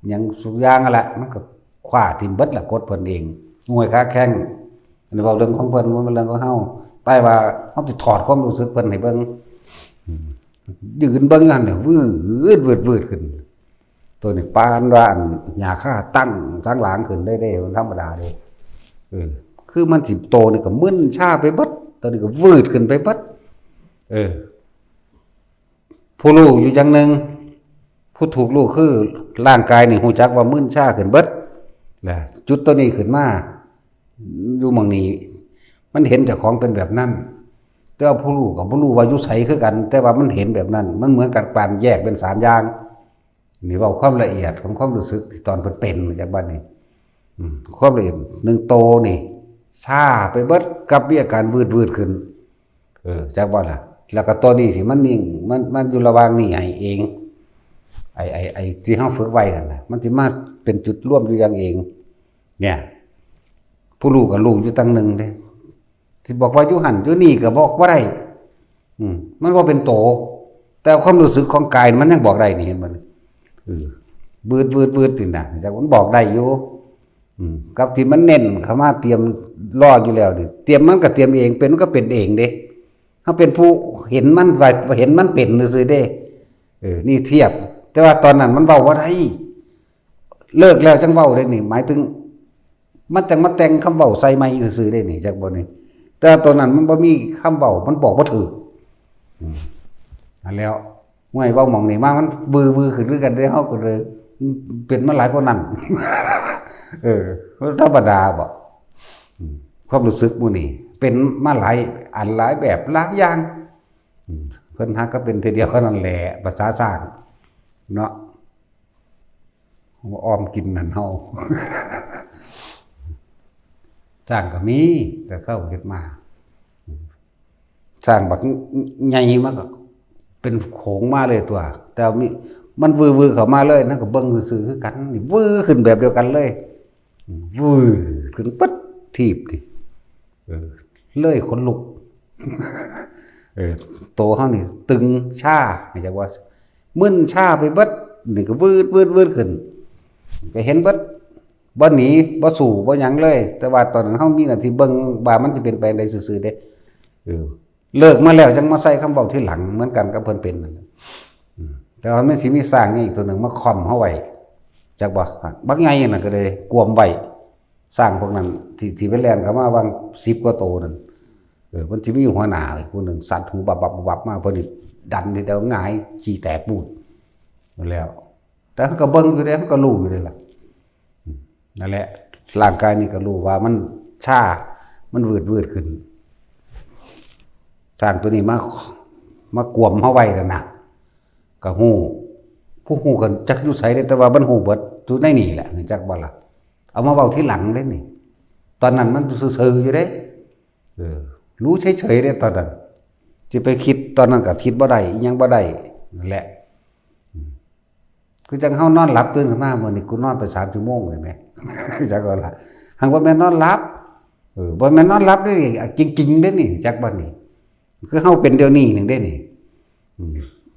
Speaker 1: หยังสุอย่างนั่นแหละมันก็คว้าทิ่มเบิดละกดเพิ่นเองงวยขาแข้งอันนี้เว้าเรื่องของเพิ่นบ่แม่นเรื่องของเฮาแต่ว่าเฮาสิถอดความรู้สึกเพิ่นให้เบิ่งยืนเบิ่งหั่นน่ะวืดขึ้นตัวนี้ปานว่าหญ้าคาตั้งสังหลังขึ้นได้มันธรรมดาเด้คือมันสิโตนี่ก็มึนชาไปเบิดตัวนี้ก็วืดขึ้นไปเบิดผู้รู้อยู่อย่างนึงผู้ถูกรู้คือร่างกายนี่ฮู้จักว่ามึนชาขึ้นเบิดแหละจุดตัวนี้ขึ้นมาอยู่หม้องนี้มันเห็นเจ้าของเป็นแบบนั้นแต่ว่าผู้รู้กับบ่รู้ว่าอยู่ไสคือกันแต่ว่ามันเห็นแบบนั้นมันเหมือนกับการแยกเป็น3อย่างนี่เว้าความละเอียดของความรู้สึกที่ตอนเพิ่นเป็นจากบัดนี้ความละเอียด1โตนี่ชาไปเบิดกับมีอาการวืดขึ้นจากบ่ล่ะแล้วก็ตัวนี้สิมันนิ่งมันอยู่ระหว่างนี่ให้เองไอ้ที่เฮาฝึกไว้นั่นน่ะมันสิมาเป็นจุดร่วมอยู่อย่างเองเนี่ยผู้รู้ก็รู้อยู่ตั้งหนึ่งเด้สิบอกว่าอยู่หั่นอยู่นี่ก็บอกบ่ได้มันบ่เป็นโตแต่ความรู้สึกของกายมันยังบอกได้นี่เห็นบ่วืดนี่น่ะจักมันบอกได้อยู่กับที่มันเน้นเข้ามาเตรียมรออยู่แล้วนี่เตรียมมันก็เตรียมเองเป็นมันก็เป็นเองเด้เฮาเป็นผู้เห็นมันไว้เห็นมันเป็นซื่อๆเด้นี่เทียบแต่ว่าตอนนั้นมันเว้าบ่ได้เลิกแล้วจังเว้าได้นี่หมายถึงมันจังมาแต่งคำเว้าใส่ใหม่ซื่อๆได้นี่จักบ่นี่แต่ตอนนั้นมันบ่มีคำเว้ามันบอกบ่ถูกอันแล้วห้วยเว้าหม่องนี่มามันบือขึ้นคือกันเด้เฮาก็เลยเป็นมาหลายกว่านั้นธรรมดาบ่ความรู้สึกหมู่นี่เป็นมาหลายอันหลายแบบหลายอย่างเพิ่นฮักก็เป็นทีเดียวเท่านั้นแหละภาษาสร้างเนาะอ้อมกินนั่นเฮาสร้างก็มีแต่เข้าเฮ็ดมาสร้างบักใหญ่มันก็ เป็นโขงมาเลยตัว แต่มีมันวือเข้ามาเลยนั่นก็เบิ่งซื่อๆคือกันนี่วือขึ้นแบบเดียวกันเลยวือขึ้นปึ๊ดทีบดิเลยขนลุกโตเฮานี่ตึงชาให้จักว่ามึนชาไปเบิดนี่ก็วืดขึ้นก็เห็นเบิดบ่หนีบ่สู้บ่หยังเลย แต่ว่าตอนนั้นเฮามีหน้าที่เบิ่งว่ามันสิเป็นไปได้ซื่อๆเด้เลิกมาแล้วจังมาใส่คำเว้าที่หลังเหมือนกันกับเพิ่นเป็นนั่นแต่ว่ามันสิมีสร้างอีกตัวหนึ่งมาค่อมเฮาไว้จักบ่บักใหญ่น่ะก็เลยกวมไว้สร้างพวกนั้นที่ไปแล่นเข้ามาวาง10กว่าโตนั่นมันสิมีหัวหน้าอีกผู้หนึงสั่นหูบับมาเพิ่นนี่ดันทีเดียวหงายขี้แตกบูดนั่นแล้วแต่เขาก็เบิ่งอยู่เด้เขาก็รู้อยู่เด้ล่ะนั่นแหละร่างกายนี่ก็รู้ว่ามันชามันวืดขึ้นสร้างตัวนี้มากวมเฮาไว้แล้วนะก็ฮู้ผู้ฮู้กันจักอยู่ไสได้แต่ว่ามันฮู้เบิดอยู่ในนี่แหละจักบ่ล่ะเอามาเว้าทีหลังเด้นี่ตอนนั้นมันซื่อๆอยู่เด้รู้เฉยๆเด้ตอนนั้นสิไปคิดตอนนั้นก็คิดบ่ได้อีหยังบ่ได้นั่นแหละคือจังเฮานอนหลับตื่นขึ้นมามื้อนี้กูนอนไป3ชั่วโมงเลยแม่จักบ่ล่ะหังบ่แม่นนอนหลับบ่แม่นนอนหลับเด้จริงๆเด้นี่จักบ่นี่คือเฮาเป็นเดี๋ยวนี้นึงเด้นี่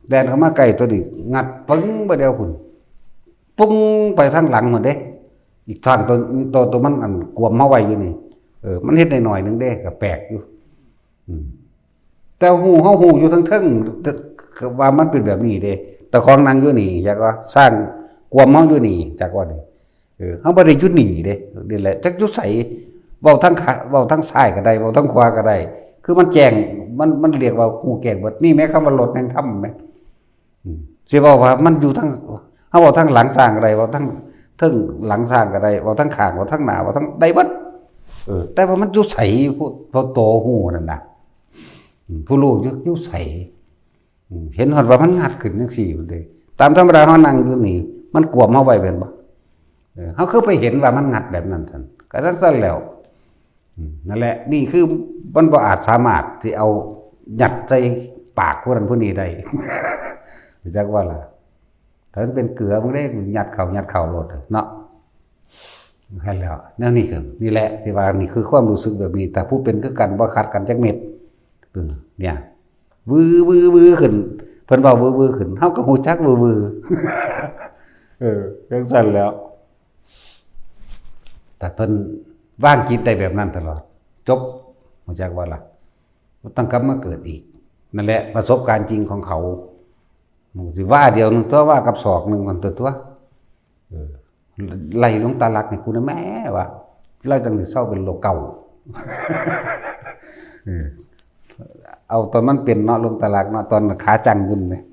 Speaker 1: แดนเข้ามาใกล้ตัวนี้งัดปึ้งบ่เดียวพุ่นปุ้งไปทางหลังหมดเด้อีกทางตัวมันอันกวมเฮาไว้อยู่นี่มันเฮ็ดหน่อยๆนึงเด้ก็แปลกอยู่แต่ฮู้เฮาฮู้อยู่ทั้งเทิงว่ามันเป็นแบบนี้เด้แต่ของนางอยู่นี่อยากว่าสร้างกวมเฮาอยู่นี่จักว่านี่เฮาบ่ได้อยู่นี่เด้นี่แหละจักอยู่ไสเว้าทั้งเว้าทั้งซ้ายก็ได้เว้าทั้งขวาก็ได้คือมันแจ้งมันเรียกว่าฮู้แจ้งเบิดนี่แม้คำว่ารถแห่งธรรมแม้สิเว้าว่ามันอยู่ทั้งเฮาเว้าทั้งหลังสร้างก็ได้เว้าทั้งหลังสร้างก็ได้เว้าทั้งข้างเว้าทั้งหน้าเว้าทั้งได้เบิดแต่ว่ามันอยู่ไสผู้โตฮู้นั่นน่ะผู้รู้อยู่ไสเห็นฮอดว่ามันงัดขึ้นจังซี่พุ่นเด้ตามธรรมดาเฮานั่งอยู่นี่มันกวมเฮาไว้แม่นบ่เฮาคือไปเห็นว่ามันงัดแบบนั้นซั่นก็จังซั่นแล้วนั่นแหละนี่คือมันบ่อาจสามารถสิเอายัดใส่ปากผู้นั้นผู้นี้ได้จักว่าล่ะถ้ามันเป็นเกลือมันได้ยัดเข้าโลดเนาะให้แล้วแนวนี้คือนี่แหละที่ว่านี่คือความรู้สึกแบบนี้แต่ผู้เป็นคือกันบ่ขัดกันจักเม็ดเนี่ยวือขึ้นเพิ่นเว้าวือขึ้นเฮาก็ฮู้จักวือจังซั่นแล้วแต่เพิ่นวางจิตได้แบบนั้นตลอดจบฮู้จักว่าล่ะบ่ต้องกลับมาเกิดอีกนั่นแหละประสบการณ์จริงของเขามันสิว่าเดียวนึงตัวว่ากับศอกนึงมันตัวไล่ลงตาลักให้กูนะแม่ว่าไล่จังสิเศร้าเป็นโลกเก่าเอาตอนมันเป็นเนาะลงตาลักเนาะตอนขาจังขึ้นเลย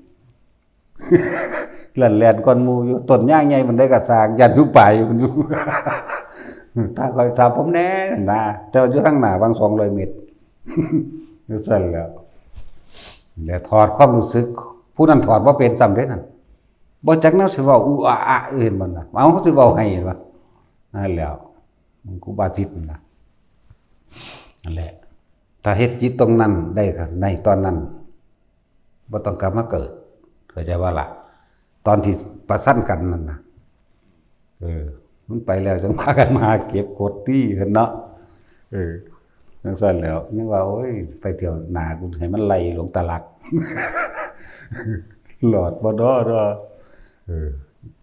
Speaker 1: แล่นก้อนหมู่อยู่ต้นย่างใหญ่มันได้กระสางยันอยู่ป่าอยู่มันอยู่ถ้าคอยถามผมแน่นะเจ้าอยู่ข้างหน้าบาง200 เมตรนั่นสั่นแล้วถอดความรู้สึกผู้นั้นถอดบ่เป็นซ้ำเด้นั่นบ่จักแนวสิเว้าอูอะเห็นมันน่ะเอาสิเว้าให้ว่านั่นแล้วมันครูบาจิตนั่นน่ะนั่นแหละถ้าเฮ็ดจิตตรงนั้นได้ในตอนนั้นบ่ต้องกลับมาเกิดเข้าใจว่าล่ะตอนที่ประสันกันนั่นน่ะมันไปแล้วจังพากันมาเก็บกดที่เห็นเนาะจังซั่นแล้วยังว่าโอ้ยไปเที่ยวหน้ากูให้มันไหลลงตะลักหลอดบ่ดอ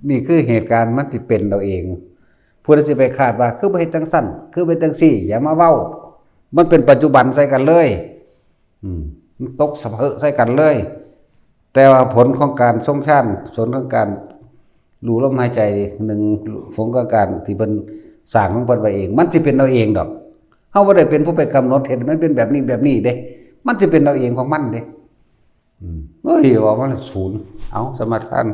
Speaker 1: นี่คือเหตุการณ์มันสิเป็นเราเองผู้ใดสิไปคาดว่าคือบ่เฮ็ดจังซั่นคือเป็นจังซี่อย่ามาเว้ามันเป็นปัจจุบันใส่กันเลยมันตกสะเพอใส่กันเลยแต่ว่าผลของการทรงชาติผลของการรู้ลมหายใจหนึ่งผลของการที่เพิ่นสร้างของเพิ่นไว้เองมันสิเป็นเราเองดอกเฮาบ่ได้เป็นผู้ไปกำหนดเฮ็ดมันเป็นแบบนี้เด้มันสิเป็นเราเองของมันเด้เฮ้ยว่ามันศูนย์เอาสมถาน